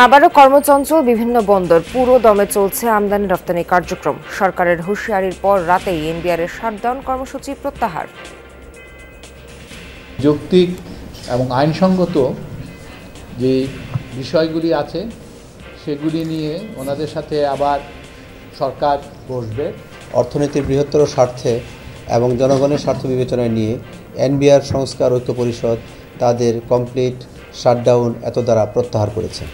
আবারও কর্মচঞ্চল বিভিন্ন বন্দর, পুরো দমে চলছে আমদানি রপ্তানি কার্যক্রম। সরকারের হুঁশিয়ারির পর রাতেই এনবিআরের শাটডাউন কর্মসূচি প্রত্যাহার। যৌক্তিক এবং আইনসঙ্গত যে বিষয়গুলি আছে সেগুলি নিয়ে ওনাদের সাথে আবার সরকার বসবে। অর্থনীতির বৃহত্তর স্বার্থে এবং জনগণের স্বার্থ বিবেচনায় নিয়ে এনবিআর সংস্কার ঐক্য পরিষদ তাদের কমপ্লিট শাটডাউন এত দ্বারা প্রত্যাহার করেছে।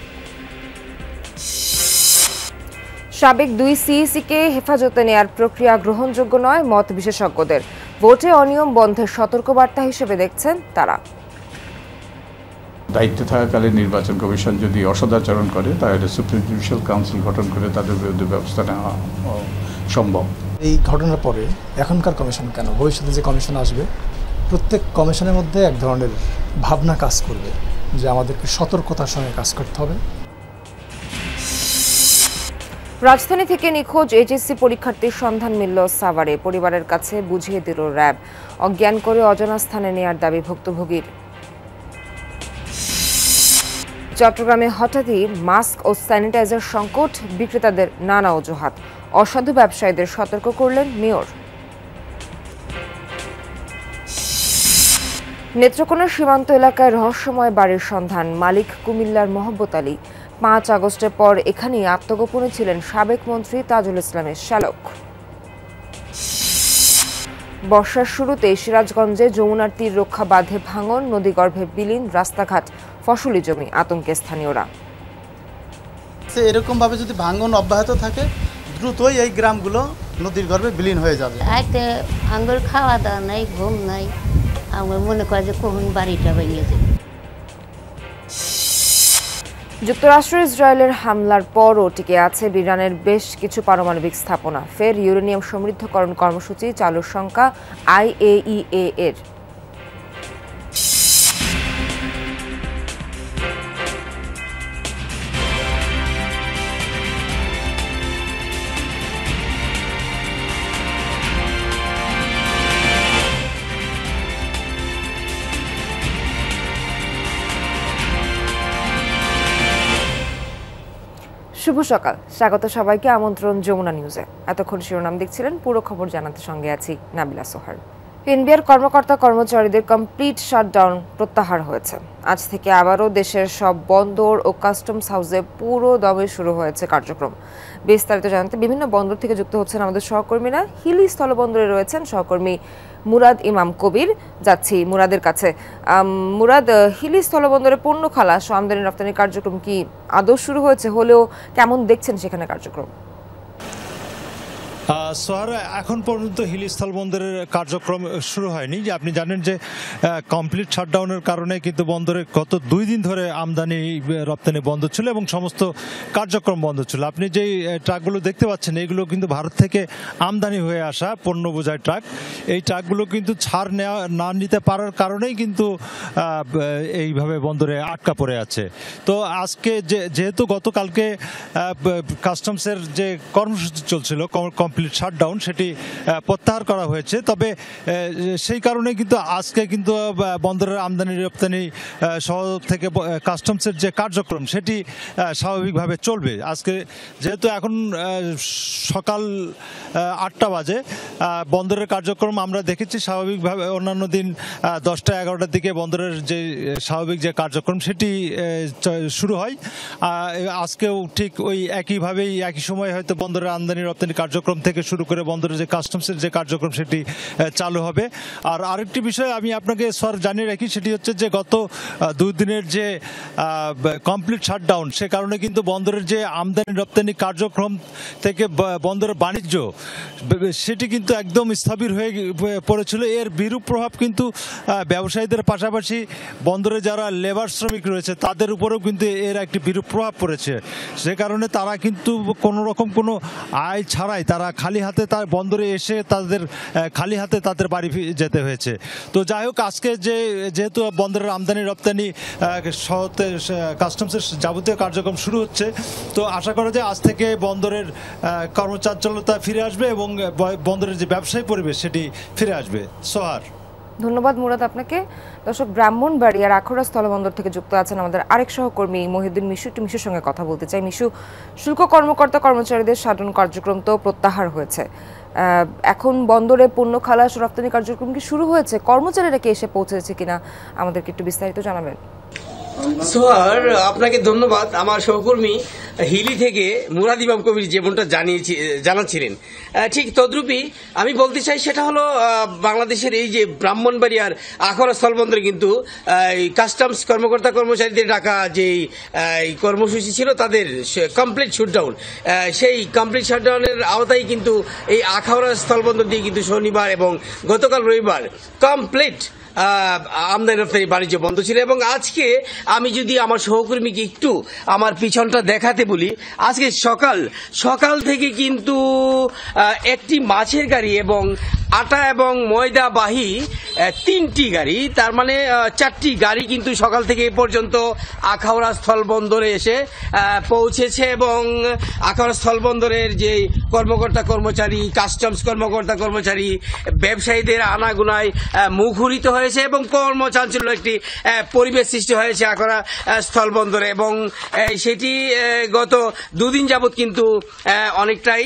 সাবেক 2 সিইসিকে হেফাজতে নেয়ার প্রক্রিয়া গ্রহণযোগ্য নয় মত বিশেষজ্ঞদের। ভোটে অনিয়ম বন্ধের সতর্কবার্তা হিসেবে দেখছেন তারা। দায়িত্বে থাকাকালীন নির্বাচন কমিশন যদি অসদাচরণ করে তাহলে সুপ্রিম জুডিশিয়াল কাউন্সিল গঠন করে তাদের বিরুদ্ধে ব্যবস্থা নেওয়া সম্ভব। এই ঘটনার পরে এখনকার কমিশন কেন, ভবিষ্যতে যে কমিশন আসবে প্রত্যেক কমিশনের মধ্যে এক ধরনের ভাবনা কাজ করবে যে আমাদেরকে সতর্কতার সঙ্গে কাজ করতে হবে। রাজধানী থেকে নিখোঁজ এইচএসসি পরীক্ষার্থীর সন্ধান মিলল সাভারে। পরিবারের কাছে বুঝিয়ে দিল র্যাব। অজ্ঞান করে অজানা স্থানে নেয়ার দাবি ভুক্তভোগীর। চট্টগ্রামে হঠাৎই মাস্ক ও স্যানিটাইজার সংকট, বিক্রেতাদের নানা অজুহাত। অসাধু ব্যবসায়ীদের সতর্ক করলেন মেয়র। নেত্রকোনার সীমান্ত এলাকায় রহস্যময় বাড়ির সন্ধান, মালিক কুমিল্লার মহব্বত আলী। 5 আগস্টের পর এখানেই আত্মগোপনে ছিলেন সাবেক মন্ত্রী তাজুল ইসলামের শ্যালক। বর্ষার শুরুতে সিরাজগঞ্জে যমুনার তীর রক্ষা বাঁধে ভাঙন, নদীগর্ভে বিলীন রাস্তাঘাট, ফসলি জমি, আতঙ্কে স্থানীয়রা। এরকম ভাবে যদি ভাঙন অব্যাহত থাকে দ্রুতই এই গ্রামগুলো নদীর গর্ভে বিলীন হয়ে যাবে। আঙ্গুর খাওয়া দাওয়া নাই, ঘুম নাই, আমার মনে করে যে কখন বাড়িটা ভেঙে যাবে। যুক্তরাষ্ট্র ইসরায়েলের হামলার পরও টিকে আছে ইরানের বেশ কিছু পারমাণবিক স্থাপনা। ফের ইউরেনিয়াম সমৃদ্ধকরণ কর্মসূচি চালুর শঙ্কা আইএইএ এর। শুভ সকাল, স্বাগত সবাইকে। আমন্ত্রণ যমুনা নিউজে। এতক্ষণ শিরোনাম দেখছিলেন, পুরো খবর জানাতে সঙ্গে আছি নাবিলা সোহার। এনবিআর কর্মকর্তা কর্মচারীদের কমপ্লিট শাটডাউন প্রত্যাহার হয়েছে। আজ থেকে আবারও দেশের সব বন্দর ও কাস্টমস হাউসে পুরো দমে শুরু হয়েছে কার্যক্রম। বিস্তারিত জানাতে বিভিন্ন বন্দর থেকে যুক্ত হচ্ছেন আমাদের সহকর্মীরা। হিলি স্থলবন্দরে রয়েছেন সহকর্মী মুরাদ ইমাম কবির। যাচ্ছি মুরাদের কাছে। মুরাদ, হিলি স্থলবন্দরে পণ্য খালাস ও আমদানি রপ্তানি কার্যক্রম কি আদৌ শুরু হয়েছে? হলেও কেমন দেখছেন সেখানে কার্যক্রম? সোহার, এখন পর্যন্ত হিলি স্থলবন্দরের কার্যক্রম শুরু হয়নি। যে আপনি জানেন যে কমপ্লিট শাটডাউনের কারণে কিন্তু বন্দরে গত 2 দিন ধরে আমদানি রপ্তানি বন্ধ ছিল এবং সমস্ত কার্যক্রম বন্ধ ছিল। আপনি যেই ট্রাকগুলো দেখতে পাচ্ছেন এগুলো কিন্তু ভারত থেকে আমদানি হয়ে আসা পণ্য বোঝাই ট্রাক। এই ট্রাকগুলো কিন্তু ছাড় না নিতে পারার কারণেই কিন্তু এইভাবে বন্দরে আটকা পড়ে আছে। তো আজকে যেহেতু গতকালকে কাস্টমসের যে কর্মসূচি চলছিল কমপ্লিট শাটডাউন, সেটি প্রত্যাহার করা হয়েছে। তবে সেই কারণে কিন্তু আজকে কিন্তু বন্দরের আমদানি রপ্তানি সহ থেকে কাস্টমসের যে কার্যক্রম সেটি স্বাভাবিকভাবে চলবে। আজকে যেহেতু এখন সকাল 8টা বাজে, বন্দরের কার্যক্রম আমরা দেখেছি স্বাভাবিকভাবে। অন্যান্য দিন 10টা 11টার দিকে বন্দরের যে স্বাভাবিক যে কার্যক্রম সেটি শুরু হয়। আজকেও ঠিক ওই একইভাবেই একই সময় হয়তো বন্দরের আমদানি রপ্তানি কার্যক্রম থেকে শুরু করে বন্দরের যে কাস্টমসের যে কার্যক্রম সেটি চালু হবে। আর আরেকটি বিষয় আমি আপনাকে স্যার জানিয়ে রাখি, সেটি হচ্ছে যে গত 2 দিনের যে কমপ্লিট শাটডাউন, সে কারণে কিন্তু বন্দরের যে আমদানি রপ্তানি কার্যক্রম থেকে বন্দরের বাণিজ্য সেটি কিন্তু একদম স্থবির হয়ে পড়েছিল। এর বিরূপ প্রভাব কিন্তু ব্যবসায়ীদের পাশাপাশি বন্দরে যারা লেবার শ্রমিক রয়েছে তাদের উপরেও কিন্তু এর একটি বিরূপ প্রভাব পড়েছে। সে কারণে তারা কিন্তু কোনো রকম কোনো আয় ছাড়াই তারা খালি হাতে তার বন্দরে এসে তাদের খালি হাতে তাদের বাড়ি যেতে হয়েছে। তো যাই হোক, আজকে যেহেতু বন্দরের আমদানি রপ্তানি কাস্টমসের যাবতীয় কার্যক্রম শুরু হচ্ছে, তো আশা করা যায় আজ থেকে বন্দরের কর্মচাঞ্চল্যতা ফিরে আসবে এবং বন্দরের যে ব্যবসায়ী পরিবেশ সেটি ফিরে আসবে। সোহার। ধন্যবাদ মুরাদ আপনাকে। দর্শক, ব্রাহ্মণবাড়িয়ার আখাউড়া স্থলবন্দর থেকে যুক্ত আছেন আমাদের আরেক সহকর্মী মহিউদ্দিন মিশু। একটু মিশুর সঙ্গে কথা বলতে চাই। মিশু, শুল্ক কর্মকর্তা কর্মচারীদের সাধারণ কার্যক্রম তো প্রত্যাহার হয়েছে, এখন বন্দরে পণ্য খালাস রপ্তানি কার্যক্রম কি শুরু হয়েছে? কর্মচারীরা কি এসে পৌঁছেছে কিনা আমাদেরকে একটু বিস্তারিত জানাবেন। সোহার, আপনাকে ধন্যবাদ। আমার সহকর্মী হিলি থেকে মুরাদ ইমাম কবির যেমনটা জানাচ্ছিলেন, ঠিক তদ্রূপই আমি বলতে চাই। সেটা হলো বাংলাদেশের এই যে ব্রাহ্মণবাড়িয়ার আখাউড়া স্থলবন্দরে কিন্তু কাস্টমস কর্মকর্তা কর্মচারীদের ডাকা যে কর্মসূচি ছিল তাদের কমপ্লিট শাটডাউন, সেই কমপ্লিট শাটডাউনের আওতায় কিন্তু এই আখাউড়া স্থলবন্দর দিয়ে কিন্তু শনিবার এবং গতকাল রবিবার কমপ্লিট আমদানি রপ্তানি বাণিজ্য বন্ধ ছিল। এবং আজকে আমি যদি আমার সহকর্মীকে একটু আমার পিছনটা দেখাতে বলি, আজকে সকাল থেকে কিন্তু একটি মাছের গাড়ি এবং আটা এবং ময়দাবাহী 3টি গাড়ি, তার মানে 4টি গাড়ি কিন্তু সকাল থেকে এ পর্যন্ত আখাউড়া স্থলবন্দরে এসে পৌঁছেছে। এবং আখাউড়া স্থলবন্দরের যে কর্মকর্তা কর্মচারী, কাস্টমস কর্মকর্তা কর্মচারী, ব্যবসায়ীদের আনাগোনায় মুখরিত হয়েছে এবং কর্মচাঞ্চল্য একটি পরিবেশ সৃষ্টি হয়েছে আখাউড়া স্থলবন্দরে। এবং সেটি গত 2 দিন যাবৎ কিন্তু অনেকটাই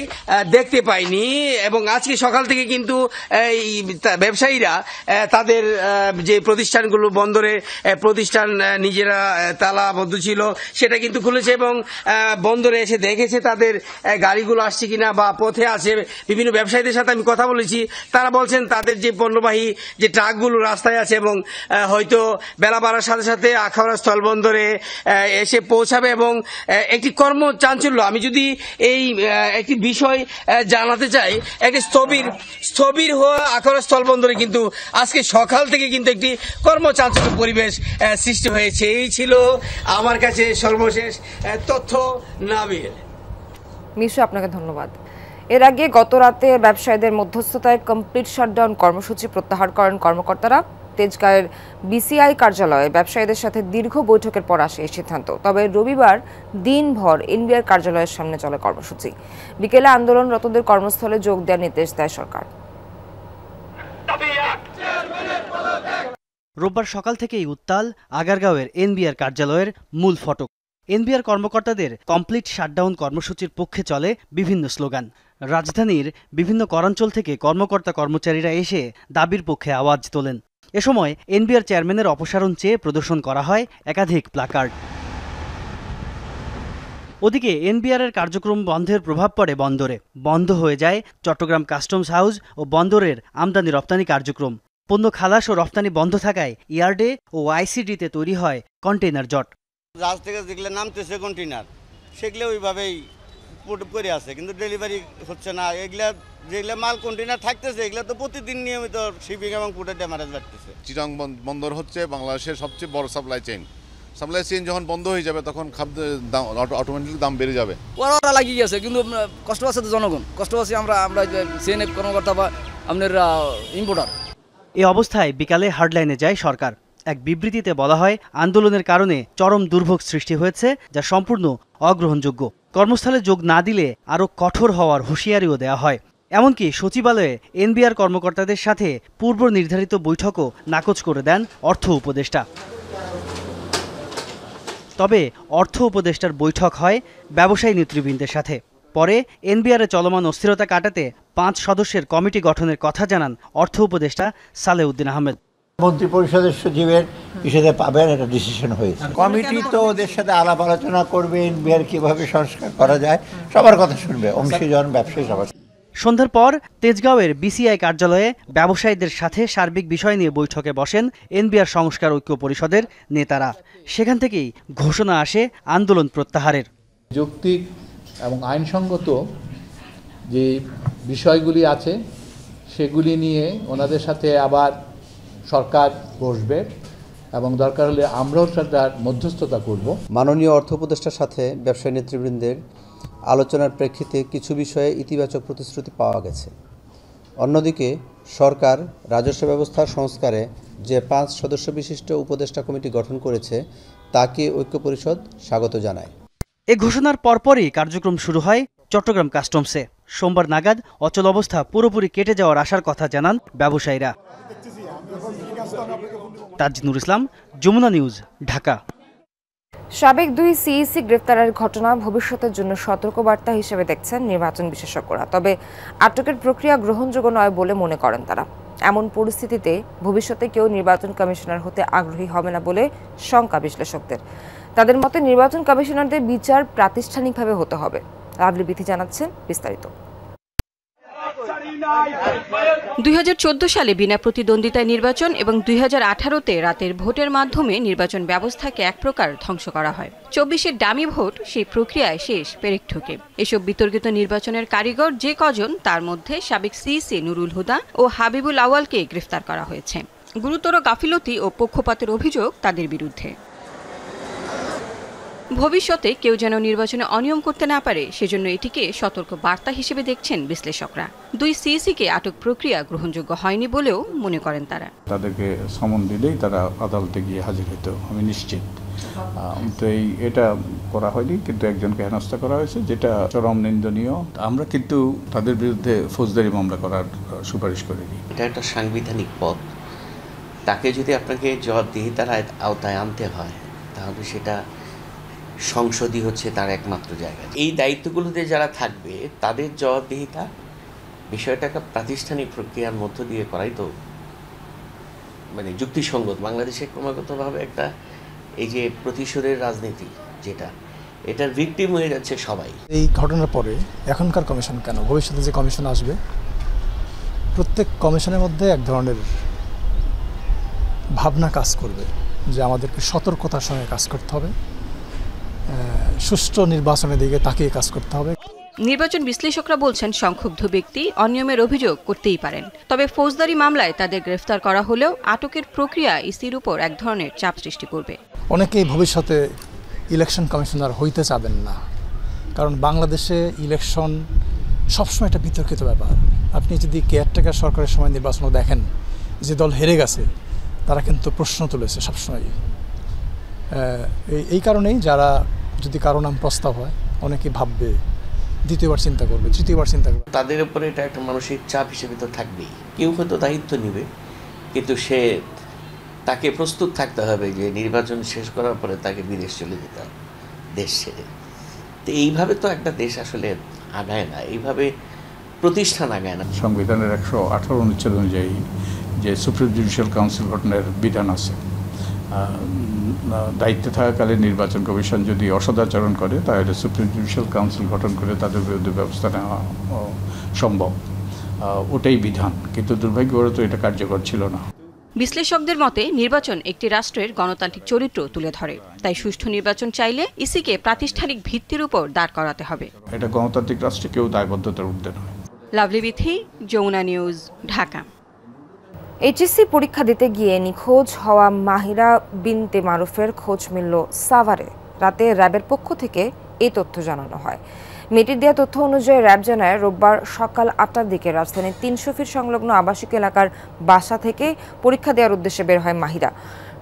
দেখতে পাইনি। এবং আজকে সকাল থেকে কিন্তু এই ব্যবসায়ীরা তাদের যে প্রতিষ্ঠানগুলো, বন্দরে প্রতিষ্ঠান নিজেরা তালাবদ্ধ ছিল সেটা কিন্তু খুলেছে এবং বন্দরে এসে দেখেছে তাদের গাড়িগুলো আসছে কিনা বা পথে আছে। বিভিন্ন ব্যবসায়ীদের সাথে আমি কথা বলেছি, তারা বলছেন তাদের যে পণ্যবাহী যে ট্রাকগুলো রাস্তায় আছে এবং হয়তো বেলা বাড়ার সাথে সাথে আখাউড়া স্থলবন্দরে এসে পৌঁছাবে। এবং একটি কর্মচাঞ্চল্য, আমি যদি এই একটি বিষয় জানাতে চাই, একটি স্থবির হওয়া আখাউড়া স্থলবন্দরে কিন্তু আজকে সকাল থেকে কিন্তু একটি কর্মচাঞ্চল্য পরিবেশ সৃষ্টি হয়েছে। এই ছিল আমার কাছে সর্বশেষ তথ্য। নাবিল, মিশু, আপনাকে ধন্যবাদ। এর আগে গত রাতে ব্যবসায়ীদের মধ্যস্থতায় কমপ্লিট শাটডাউন কর্মসূচি প্রত্যাহার করেন কর্মকর্তারা। তেজগাঁয়ের বিসিআই কার্যালয়ে ব্যবসায়ীদের সাথে দীর্ঘ বৈঠকের পর আসে এই সিদ্ধান্ত। তবে রবিবার দিনভর এনবিআর কার্যালয়ের সামনে চলে কর্মসূচি। বিকেলে আন্দোলনরতদের কর্মস্থলে যোগ দেওয়ার নির্দেশ দেয় সরকার। রোববার সকাল থেকেই উত্তাল আগারগাঁওয়ের এনবিআর কার্যালয়ের মূল ফটক। এনবিআর কর্মকর্তাদের কমপ্লিট শাটডাউন কর্মসূচির পক্ষে চলে বিভিন্ন স্লোগান। রাজধানীর বিভিন্ন করাঞ্চল থেকে কর্মকর্তা কর্মচারীরা এসে দাবির পক্ষে আওয়াজ তোলেন। এ সময় এনবিআর চেয়ারম্যানের অপসারণ চেয়ে প্রদর্শন করা হয় একাধিক প্লাকার্ড। ওদিকে এনবিআরের কার্যক্রম বন্ধের প্রভাব পড়ে বন্দরে। বন্ধ হয়ে যায় চট্টগ্রাম কাস্টমস হাউস ও বন্দরের আমদানি রপ্তানি কার্যক্রম। পণ্য খালাস ও রপ্তানি বন্ধ থাকায় ইয়ার্ডে ও আইসিডিতে তৈরি হয় কন্টেইনার জট। জাহাজ থেকে যেগুলো নামতেছে কন্টেইনার, সেগুলো ওইভাবেই করে আছে, কিন্তু ডেলিভারি হচ্ছে না। যেগুলো মাল কন্টেইনার থাকতেছে এগুলো তো প্রতিদিন নিয়মিত শিপিং এবং ফুডের ড্যামারেজ বাড়তেছে। চিটাং বন্দর হচ্ছে বাংলাদেশের সবচেয়ে বড় সাপ্লাই চেইন যখন বন্ধ হয়ে যাবে তখন খাদ্যের দাম অটোমেটিক দাম বেড়ে যাবে। ওরা লাগিয়ে গেছে, কিন্তু কষ্ট পাচ্ছে তো জনগণ, কষ্ট পাচ্ছি আমরা সিএনএফ কর্মকর্তা বা আপনার ইম্পোর্টার। এই অবস্থায় বিকালে হার্ডলাইনে যায় সরকার। এক বিবৃতিতে বলা হয়, আন্দোলনের কারণে চরম দুর্ভোগ সৃষ্টি হয়েছে, যা সম্পূর্ণ অগ্রহণযোগ্য। কর্মস্থলে যোগ না দিলে আরও কঠোর হওয়ার হুঁশিয়ারিও দেওয়া হয়। এমনকি সচিবালয়ে এনবিআর কর্মকর্তাদের সাথে পূর্ব নির্ধারিত বৈঠকও নাকচ করে দেন অর্থ উপদেষ্টা। তবে অর্থ উপদেষ্টার বৈঠক হয় ব্যবসায়ী নেতৃবৃন্দের সাথে। পরে এনবিআরে চলমান অস্থিরতা কাটাতে 5 সদস্যের কমিটি গঠনের কথা জানান অর্থ উপদেষ্টা সালেউদ্দিন আহমেদ। মন্ত্রী পরিষদের সচিবের হিসেবে পাবেন, একটা ডিসিশন হয়েছে। কমিটি তো ওদের সাথে আলাপ আলোচনা করবে, এনবিআর কিভাবে সংস্কার করা যায় সবার কথা শুনবে, অংশীজন ব্যবসায়ী সবার। সন্ধ্যার পর তেজগাঁওয়ের বিসিআই কার্যালয়ে ব্যবসায়ীদের সাথে সার্বিক বিষয় নিয়ে বৈঠকে বসেন এনবিআর সংস্কার ঐক্য পরিষদের নেতারা। সেখান থেকেই ঘোষণা আসে আন্দোলন প্রত্যাহারের। যৌক্তিক এবং আইনসঙ্গত যে বিষয়গুলি আছে সেগুলি নিয়ে ওনাদের সাথে আবার সরকার বসবে এবং দরকার হলে আমরাও তার মধ্যস্থতা করব। মাননীয় অর্থ উপদেষ্টার সাথে ব্যবসায়ী নেতৃবৃন্দের আলোচনার প্রেক্ষিতে কিছু বিষয়ে ইতিবাচক প্রতিশ্রুতি পাওয়া গেছে। অন্যদিকে সরকার রাজস্ব ব্যবস্থার সংস্কারে যে 5 সদস্য বিশিষ্ট উপদেষ্টা কমিটি গঠন করেছে তাকে ঐক্য পরিষদ স্বাগত জানায়। এ ঘোষণার পরপরই কার্যক্রম শুরু হয় চট্টগ্রাম কাস্টমসে। সোমবার নাগাদ অচল অবস্থা পুরোপুরি কেটে যাওয়ার আশার কথা জানান ব্যবসায়ীরা। তাজনুর ইসলাম, যমুনা নিউজ, ঢাকা। সাবেক 2 সিইসি গ্রেফতারের ঘটনা ভবিষ্যতের জন্য সতর্কবার্তা হিসেবে দেখছেন নির্বাচন বিশেষজ্ঞরা। তবে আটকের প্রক্রিয়া গ্রহণযোগ্য নয় বলে মনে করেন তারা। এমন পরিস্থিতিতে ভবিষ্যতে কেউ নির্বাচন কমিশনার হতে আগ্রহী হবে না বলে শঙ্কা বিশ্লেষকদের। তাদের মতে নির্বাচন কমিশনারদের বিচার প্রাতিষ্ঠানিকভাবে হতে হবে। লাভলি বিথি জানাচ্ছেন বিস্তারিত। 2014 সালে বিনা প্রতিদ্বন্দ্বিতায় নির্বাচন এবং 2018-তে রাতের ভোটের মাধ্যমে নির্বাচন ব্যবস্থাকে এক প্রকার ধ্বংস করা হয়। 24-এর ডামি ভোট সেই প্রক্রিয়ায় শেষ পেরেক ঠোকে। এসব বিতর্কিত নির্বাচনের কারিগর যে কজন, তার মধ্যে সাবেক সিইসি নুরুল হুদা ও হাবিবুল আওয়ালকে গ্রেফতার করা হয়েছে। গুরুতর গাফিলতি ও পক্ষপাতের অভিযোগ তাদের বিরুদ্ধে। ভবিষ্যতে কেউ যেন নির্বাচনে অনিয়ম করতে না পারে, সেজন্য এটিকে সতর্ক বার্তা হিসেবে দেখছেন বিশ্লেষকরা। 2 সিইসিকে আটক প্রক্রিয়া গ্রহণযোগ্য হয়নি বলেও মনে করেন তারা। তাদেরকে সমন দিলেই তারা আদালতে গিয়ে হাজির হতো, আমি নিশ্চিত। তো এটা করা হয়নি, কিন্তু একজনকে হেনস্থা করা হয়েছে, যেটা চরম নিন্দনীয়। আমরা কিন্তু তাদের বিরুদ্ধে ফৌজদারি মামলা করার সুপারিশ করিনি। এটা একটা সাংবিধানিক পদ, তাকে যদি আপনাকে জবাবদিহিতার আওতায় আনতে হয় তাহলে সেটা সংসদই হচ্ছে তার একমাত্র জায়গা। এই দায়িত্বগুলোতে যারা থাকবে তাদের জবাবদিহিতা বিষয়টা একটা প্রাতিষ্ঠানিক প্রক্রিয়ার মধ্য দিয়ে করাই তো মানে যুক্তিসঙ্গত। বাংলাদেশে ক্রমাগতভাবে একটা এই যে প্রতিশোধের রাজনীতি, যেটা এটার ভিকটিম হয়ে যাচ্ছে সবাই। এই ঘটনার পরে এখনকার কমিশন কেন, ভবিষ্যতে যে কমিশন আসবে প্রত্যেক কমিশনের মধ্যে এক ধরনের ভাবনা কাজ করবে যে আমাদেরকে সতর্কতার সঙ্গে কাজ করতে হবে, সুষ্ঠু নির্বাচনের দিকে তাকিয়ে কাজ করতে হবে। নির্বাচন বিশ্লেষকরা বলছেন সংক্ষুব্ধ ব্যক্তি অনিয়মের অভিযোগ করতেই পারেন, তবে ফৌজদারি মামলায় তাদের গ্রেফতার করা হলেও আটকের প্রক্রিয়া ইসির উপর এক ধরনের চাপ সৃষ্টি করবে। অনেকেই ভবিষ্যতে ইলেকশন কমিশনার হইতে চাবেন না, কারণ বাংলাদেশে ইলেকশন সবসময় একটা বিতর্কিত ব্যাপার। আপনি যদি কেয়ারটেকার সরকারের সময় নির্বাচন দেখেন, যে দল হেরে গেছে তারা কিন্তু প্রশ্ন তুলেছে সবসময়। এই কারণেই যারা যদি কারো নাম প্রস্তাব হয় অনেকে ভাববে, দ্বিতীয়বার চিন্তা করবে, তৃতীয়বার চিন্তা করবে। তাদের উপরে এটা একটা মানসিক চাপ হিসেবে তো থাকবেই। কেউ হয়তো দায়িত্ব নেবে, কিন্তু তাকে প্রস্তুত থাকতে হবে যে নির্বাচন শেষ করার পরে তাকে বিদেশ চলে যেতে হবে, দেশ ছেড়ে। তো এইভাবে তো একটা দেশ আসলে আগায় না, এইভাবে প্রতিষ্ঠান আগায় না। সংবিধানের 118 অনুচ্ছেদ অনুযায়ী যে সুপ্রিম জুডিশিয়াল কাউন্সিল গঠনের বিধান আছে, দায়িত্বে থাকাকালীন নির্বাচন কমিশন যদি অসদাচরণ করে তাহলে সুপ্রিম জুডিশিয়াল কাউন্সিল গঠন করে তাদের বিরুদ্ধে ব্যবস্থা নেওয়া সম্ভব, ওটাই বিধান। কিন্তু দুর্ভাগ্যবশত এটা কার্যকর ছিল না। বিশ্লেষকদের মতে নির্বাচন একটি রাষ্ট্রের গণতান্ত্রিক চরিত্র তুলে ধরে, তাই সুষ্ঠু নির্বাচন চাইলে ইসিকে প্রাতিষ্ঠানিক ভিত্তির উপর দাঁড় করাতে হবে। এটা গণতান্ত্রিক রাষ্ট্রে কেউ দায়বদ্ধতার ঊর্ধ্বে নয়। লাভলি বিথি, যমুনা নিউজ, ঢাকা। এইচএসসি পরীক্ষা দিতে গিয়ে নিখোঁজ হওয়া মাহিরা বিনতে মারুফের খোঁজ মিলল সাভারে। রাতে র্যাবের পক্ষ থেকে এই তথ্য জানানো হয়। মেয়েটির দেওয়া তথ্য অনুযায়ী র্যাব জানায় রোববার সকাল 8টার দিকে রাজধানীর 300 ফিট সংলগ্ন আবাসিক এলাকার বাসা থেকে পরীক্ষা দেওয়ার উদ্দেশ্যে বের হয় মাহিরা।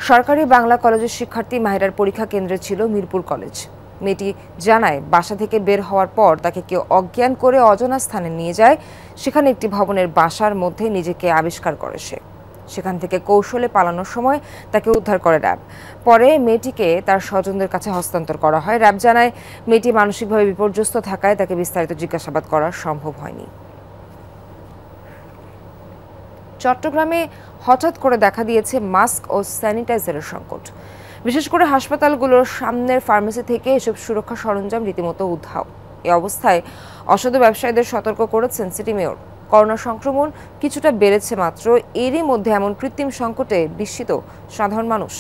সরকারি বাংলা কলেজের শিক্ষার্থী মাহিরার পরীক্ষা কেন্দ্রে ছিল মিরপুর কলেজ। মেয়েটি জানায় বাসা থেকে বের হওয়ার পর তাকে কেউ অজ্ঞান করে অজানা স্থানে নিয়ে যায়। সেখানে একটি ভবনের বাসার মধ্যে নিজেকে আবিষ্কার করে সে। সেখান থেকে কৌশলে পালানোর সময় তাকে উদ্ধার করে র্যাব। পরে মেয়েটিকে তার স্বজনদের কাছে হস্তান্তর করা হয়। র্যাব জানায় মেয়েটি মানসিকভাবে বিপর্যস্ত থাকায় তাকে বিস্তারিত জিজ্ঞাসাবাদ করা সম্ভব হয়নি। চট্টগ্রামে হঠাৎ করে দেখা দিয়েছে মাস্ক ও স্যানিটাইজারের সংকট। বিশেষ করে হাসপাতালগুলোর সামনের ফার্মেসি থেকে এসব সুরক্ষা সরঞ্জাম রীতিমতো উধাও। এই অবস্থায় অসাধু ব্যবসায়ীদের সতর্ক করেছেন সিটি মেয়র। করোনা সংক্রমণ কিছুটা বেড়েছে মাত্র, এরই মধ্যে এমন কৃত্রিম সংকটে বিস্মিত সাধারণ মানুষ।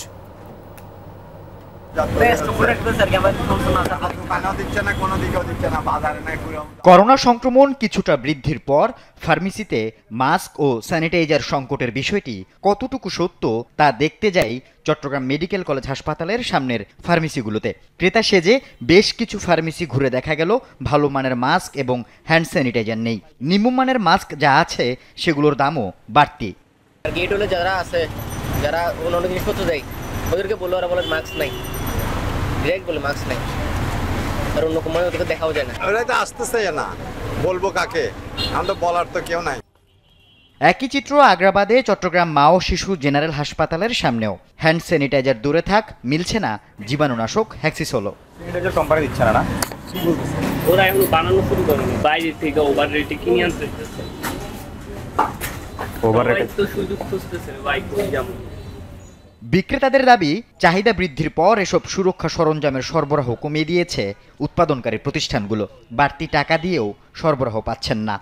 করোনা সংক্রমণ কিছুটা বৃদ্ধির পর ফার্মেসিতে মাস্ক ও স্যানিটাইজার সংকটের বিষয়টি কতটুকু সত্য তা দেখতে যাই চট্টগ্রাম মেডিকেল কলেজ হাসপাতালের সামনের ফার্মেসিগুলোতে। ক্রেতা সেজে বেশ কিছু ফার্মেসি ঘুরে দেখা গেল ভালো মানের মাস্ক এবং হ্যান্ড স্যানিটাইজার নেই। নিম্নমানের মাস্ক যা আছে সেগুলোর দামও বাড়তি। গেট হলে যারা আছে, যারা অন্য জিনিসপত্র দেয়, ওদেরকে বললো ওরা বলে মাস্ক নাই, ডিরেক্ট বলে মাস্ক নাই, আর অন্য কোনো ওদেরকে দেখাও যায় না। ওরা তো আসতেছে না, বলবো কাকে, আমরা বলার তো কেউ নাই। একই চিত্র আগ্রাবাদে চট্টগ্রাম মা ও শিশু জেনারেল হাসপাতালের সামনেও। হ্যান্ড স্যানিটাইজার দূরে থাক, মিলছে না জীবাণুনাশক হ্যাক্সিসোলো। স্যানিটাইজার কোম্পানি দিচ্ছে না, ওরা এখন বানানো শুরু করেনি, বাইরে থেকে ওভার রেটে কিনে আনতে। ওভার রেটে তো সুযোগ খুঁজতেছে ভাই, যেমন বিক্রেতাদের দাবি, চাহিদা বৃদ্ধির পর এসব সুরক্ষা সরঞ্জামের সরবরাহ কমিয়ে দিয়েছে উৎপাদনকারী প্রতিষ্ঠানগুলো। বাড়তি টাকা দিয়েও সরবরাহ পাচ্ছেন না।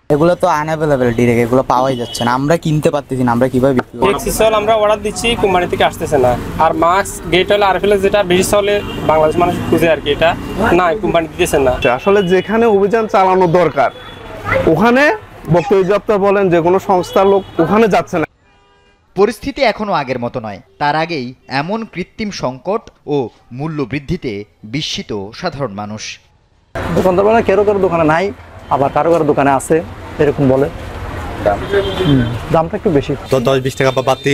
এগুলো তো আনঅ্যাভেলেবল, ডিরেক্ট এগুলো পাওয়াই যাচ্ছে না, আমরা কিনতে পারতেছি না, আমরা কিভাবে বিক্রি করব? এক্সিসল আমরা অর্ডার দিচ্ছি, কোম্পানি থেকে আসতেছে না। আর মাস্ক গেট হলে আরএফএল যেটা বেশি চলে বাংলাদেশ মানুষ খুঁজে আর কি, এটা না কোম্পানি দিতেছে না। আসলে যেখানে অভিযান চালানো দরকার ওখানে বক্তব্য দপ্তর বলেন যে কোনো সংস্থার লোক ওখানে যাচ্ছে না। পরিস্থিতি এখনো আগের মতো নয়। তার আগেই এমন কৃত্রিম সংকট ও মূল্য বৃদ্ধিতে বিস্মিত সাধারণ মানুষ। দোকানদার বলে কারো কারো দোকানে নাই, আবার কারো কারো দোকানে আছে, এরকম বলে। দামটা একটু বেশি, তো 10-20 টাকা বা বাড়তি,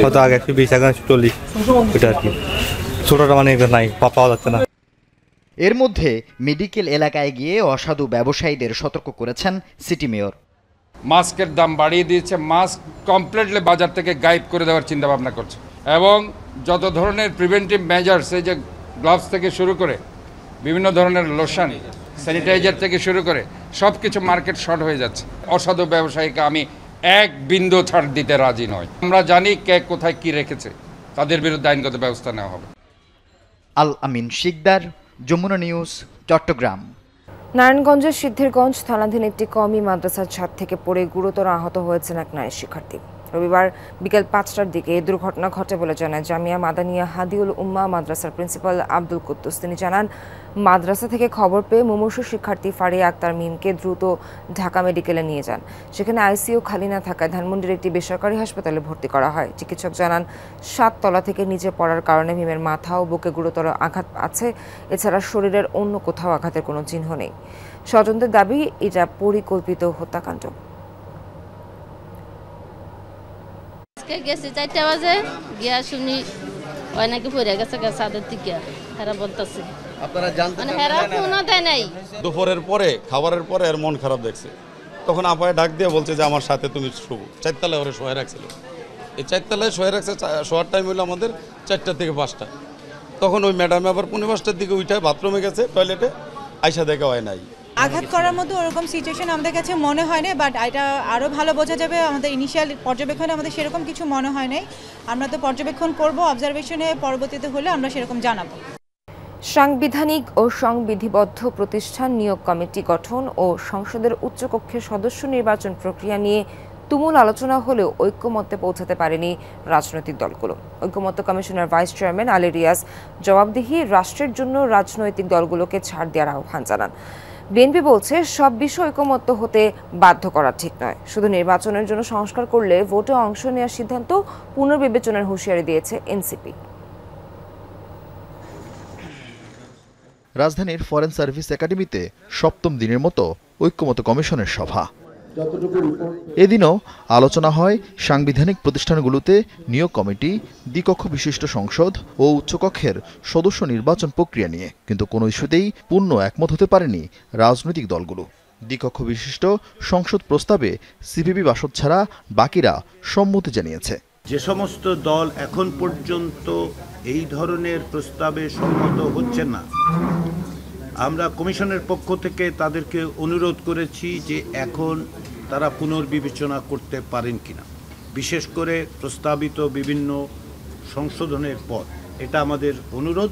হয়তো আগে 20 টাকা 40, ওটা আর কি। ছোটটা মানে নাই, পাওয়া যাচ্ছে না। এর মধ্যে মেডিকেল এলাকায় গিয়ে অসাধু ব্যবসায়ীদের সতর্ক করেছেন সিটি মেয়র। মাস্কের দাম বাড়িয়ে দিয়েছে, মাস্ক কমপ্লিটলি বাজার থেকে গায়েব করে দেওয়ার চিন্তা ভাবনা করছে, এবং যত ধরনের প্রিভেন্টিভ মেজার্স, এই যে গ্লাভস থেকে শুরু করে বিভিন্ন ধরনের লোশন, স্যানিটাইজার থেকে শুরু করে সব কিছু মার্কেট শর্ট হয়ে যাচ্ছে। অসাধু ব্যবসায়ীকে আমি এক বিন্দু ছাড় দিতে রাজি নই। আমরা জানি কে কোথায় কি রেখেছে, তাদের বিরুদ্ধে আইনগত ব্যবস্থা নেওয়া হবে। আল আমিন শিকদার, যমুনা নিউজ, চট্টগ্রাম। নারায়ণগঞ্জের সিদ্ধিরগঞ্জ থানাধীন একটি কওমি মাদ্রাসার ছাদ থেকে পড়ে গুরুতর আহত হয়েছেন এক নারী শিক্ষার্থী। রবিবার বিকেল 5টার দিকে এই দুর্ঘটনা ঘটে বলে জানায় জামিয়া মাদানিয়া হাদিউল উম্মা মাদ্রাসার প্রিন্সিপাল আব্দুল কুদ্দুস। তিনি জানান, মাদ্রাসা থেকে খবর পেয়ে মুমূর্ষু শিক্ষার্থী ফারিয়া আক্তার মিমকে দ্রুত ঢাকা মেডিকেলে নিয়ে যান। সেখানে আইসিইউ খালি না থাকায় ধানমন্ডির একটি বেসরকারি হাসপাতালে ভর্তি করা হয়। চিকিৎসক জানান, 7 তলা থেকে নিচে পড়ার কারণে মিমের মাথা ও বুকে গুরুতর আঘাত আছে। এছাড়া শরীরের অন্য কোথাও আঘাতের কোনো চিহ্ন নেই। স্বজনদের দাবি, এটা পরিকল্পিত হত্যাকাণ্ড। গেছে 4টা বাজে, গিয়া শুনি ওই নাকি পড়ে গেছে ছাদের থেকে, হেরা বলতেছে। আপনারা জানতেন হেরা ফোনও দেয় নাই। দুপুরের পরে খাবারের পরে এর মন খারাপ দেখছে, তখন আপায় ডাক দিয়ে বলছে যে আমার সাথে তুমি শুভ। 4 তলায় ওরা শোয়া রাখছিল, এই 4 তলায় শোয়া রাখছে। শোয়ার টাইম হলো আমাদের 4টা থেকে 5টা। তখন ওই ম্যাডামে আবার 5:45টার দিকে উঠে বাথরুমে গেছে, টয়লেটে আইসা দেখা হয় নাই। আঘাত করার মতো ওরকম সিচুয়েশন আমাদের কাছে মনে হয় না, বাট এটা আরও ভালো বোঝা যাবে আমাদের ইনিশিয়াল পর্যবেক্ষণে। আমাদের সেরকম কিছু মনে হয় নাই, আমরা তো পর্যবেক্ষণ করব, অবজারভেশনে পরবর্তীতে হলে আমরা সেরকম জানাবো। সাংবিধানিক ও সংবিধিবদ্ধ প্রতিষ্ঠান নিয়োগ কমিটি গঠন ও সংসদের উচ্চকক্ষের সদস্য নির্বাচন প্রক্রিয়া নিয়ে তুমুল আলোচনা হলেও ঐক্যমত্যে পৌঁছাতে পারেনি রাজনৈতিক দলগুলো। ঐক্যমত্য কমিশনের ভাইস চেয়ারম্যান আলী রিয়াজ জবাবদিহি রাষ্ট্রের জন্য রাজনৈতিক দলগুলোকে ছাড় দেওয়ার আহ্বান জানান। বিএনপি বলছে, সব বিষয় ঐক্যমত্য হতে বাধ্য করা ঠিক নয়। শুধু নির্বাচনের জন্য সংস্কার করলে ভোটে অংশ নেওয়ার সিদ্ধান্ত পুনর্বিবেচনার হুঁশিয়ারি দিয়েছে এনসিপি। রাজধানীর ফরেন সার্ভিস একাডেমিতে 7ম দিনের মতো ঐক্যমত্য কমিশনের সভা। এদিনও আলোচনা হয় সাংবিধানিক প্রতিষ্ঠানগুলোতে নিয়োগ কমিটি, দ্বিকক্ষ বিশিষ্ট সংসদ ও উচ্চকক্ষের সদস্য নির্বাচন প্রক্রিয়া নিয়ে, কিন্তু কোনো ইস্যুতেই পূর্ণ একমত হতে পারেনি রাজনৈতিক দলগুলো। দ্বিকক্ষ বিশিষ্ট সংসদ প্রস্তাবে সিপিবি বাসদ ছাড়া বাকিরা সম্মতি জানিয়েছে। যে সমস্ত দল এখন পর্যন্ত এই ধরনের প্রস্তাবে সম্মত হচ্ছে না, আমরা কমিশনের পক্ষ থেকে তাদেরকে অনুরোধ করেছি যে এখন তারা পুনর্বিবেচনা করতে পারেন কিনা, বিশেষ করে প্রস্তাবিত বিভিন্ন সংশোধনের পর। এটা আমাদের অনুরোধ।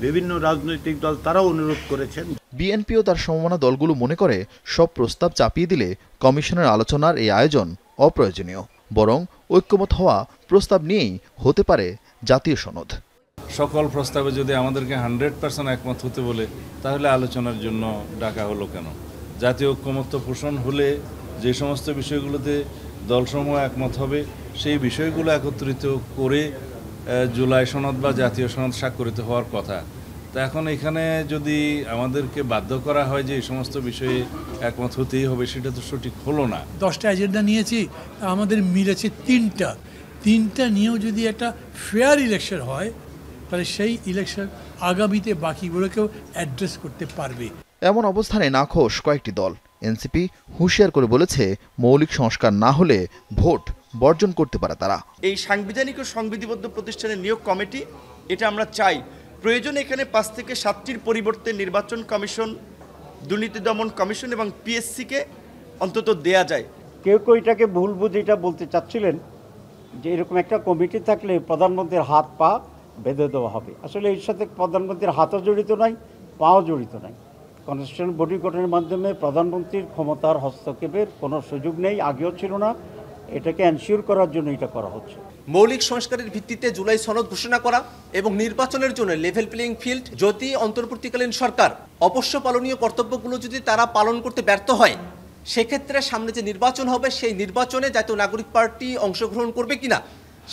বিভিন্ন রাজনৈতিক দল তারাও অনুরোধ করেছেন। বিএনপিও তার সমমনা দলগুলো মনে করে সব প্রস্তাব চাপিয়ে দিলে কমিশনের আলোচনার এই আয়োজন অপ্রয়োজনীয়, বরং ঐক্যমত হওয়া প্রস্তাব নিয়েই হতে পারে জাতীয় সনদ। সকল প্রস্তাবে যদি আমাদেরকে 100% একমত হতে বলে, তাহলে আলোচনার জন্য ডাকা হলো কেন? জাতীয় ঐক্যমত্য পোষণ হলে যে সমস্ত বিষয়গুলোতে দলসমূহ একমত হবে, সেই বিষয়গুলো একত্রিত করে জুলাই সনদ বা জাতীয় সনদ স্বাক্ষরিত হওয়ার কথা। তা এখন এখানে যদি আমাদেরকে বাধ্য করা হয় যে এই সমস্ত বিষয়ে একমত হতেই হবে, সেটা তো সঠিক হলো না। 10টা এজেন্ডা নিয়েছি, আমাদের মিলেছে 3টা নিয়েও যদি একটা ফেয়ার ইলেকশন হয়, তাহলে সেই ইলেকশন আগামীতে বাকিগুলোকেও অ্যাড্রেস করতে পারবে। এমন অবস্থানে নাখোশ কয়েকটি দল। এনসিপি হুঁশিয়ার করে বলেছে মৌলিক সংস্কার না হলে ভোট বর্জন করতে পারে তারা। এই সাংবিধানিক ও সংবিধিবদ্ধ প্রতিষ্ঠানের নিয়োগ কমিটি এটা আমরা চাই। প্রয়োজন এখানে 5 থেকে 7টির পরিবর্তে নির্বাচন কমিশন, দুর্নীতি দমন কমিশন এবং পিএসসিকে অন্তত দেয়া যায়। কেউ এটাকে ভুল বুঝে এটা বলতে চাচ্ছিলেন যে এরকম একটা কমিটি থাকলে প্রধানমন্ত্রীর হাত পা বেঁধে দেওয়া হবে। আসলে এর সাথে প্রধানমন্ত্রীর হাতও জড়িত নাই, পাও জড়িত নাই। কনস্টিটিউশনাল বডি গঠনের মাধ্যমে প্রধানমন্ত্রীর ক্ষমতার হস্তক্ষেপের কোনো সুযোগ নেই, আগেও ছিল না। এটাকে এনশিওর করার জন্য এটা করা হচ্ছে। মৌলিক সংস্কারের ভিত্তিতে জুলাই সনদ ঘোষণা করা এবং নির্বাচনের জন্য লেভেল প্লেইং ফিল্ড। যদি অন্তর্বর্তীকালীন সরকার অবশ্য পালনীয় কর্তব্যগুলো যদি তারা পালন করতে ব্যর্থ হয়, সেক্ষেত্রে সামনে যে নির্বাচন হবে সেই নির্বাচনে জাতীয় নাগরিক পার্টি অংশগ্রহণ করবে কিনা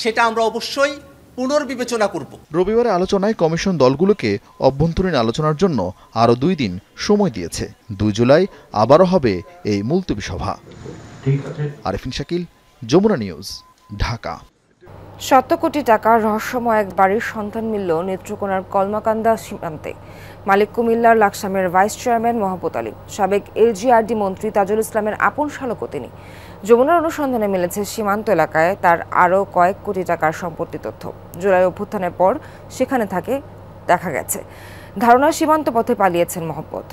সেটা আমরা অবশ্যই পুনর্বিবেচনা করব। রবিবারের আলোচনায় কমিশন দলগুলোকে অভ্যন্তরীণ আলোচনার জন্য আরও 2 দিন সময় দিয়েছে। 2 জুলাই আবারও হবে এই মুলতবি সভা। আরেফিন শাকিল, যমুনা নিউজ, ঢাকা। 7 কোটি টাকার রহস্যময় এক বাড়ির সন্ধান মিলল নেত্রকোনার কলমাকান্দা সীমান্তে। মালিক কুমিল্লার লাকসামের ভাইস চেয়ারম্যান মহব্বত আলী, সাবেক এলজিআরডি মন্ত্রী তাজুল ইসলামের আপন শালকও তিনি। যমুনার অনুসন্ধানে মিলেছে সীমান্ত এলাকায় তার আরও কয়েক কোটি টাকার সম্পত্তি তথ্য। জুলাই অভ্যুত্থানের পর সেখানে থাকে দেখা গেছে। ধারণা সীমান্ত পথে পালিয়েছেন মহব্বত।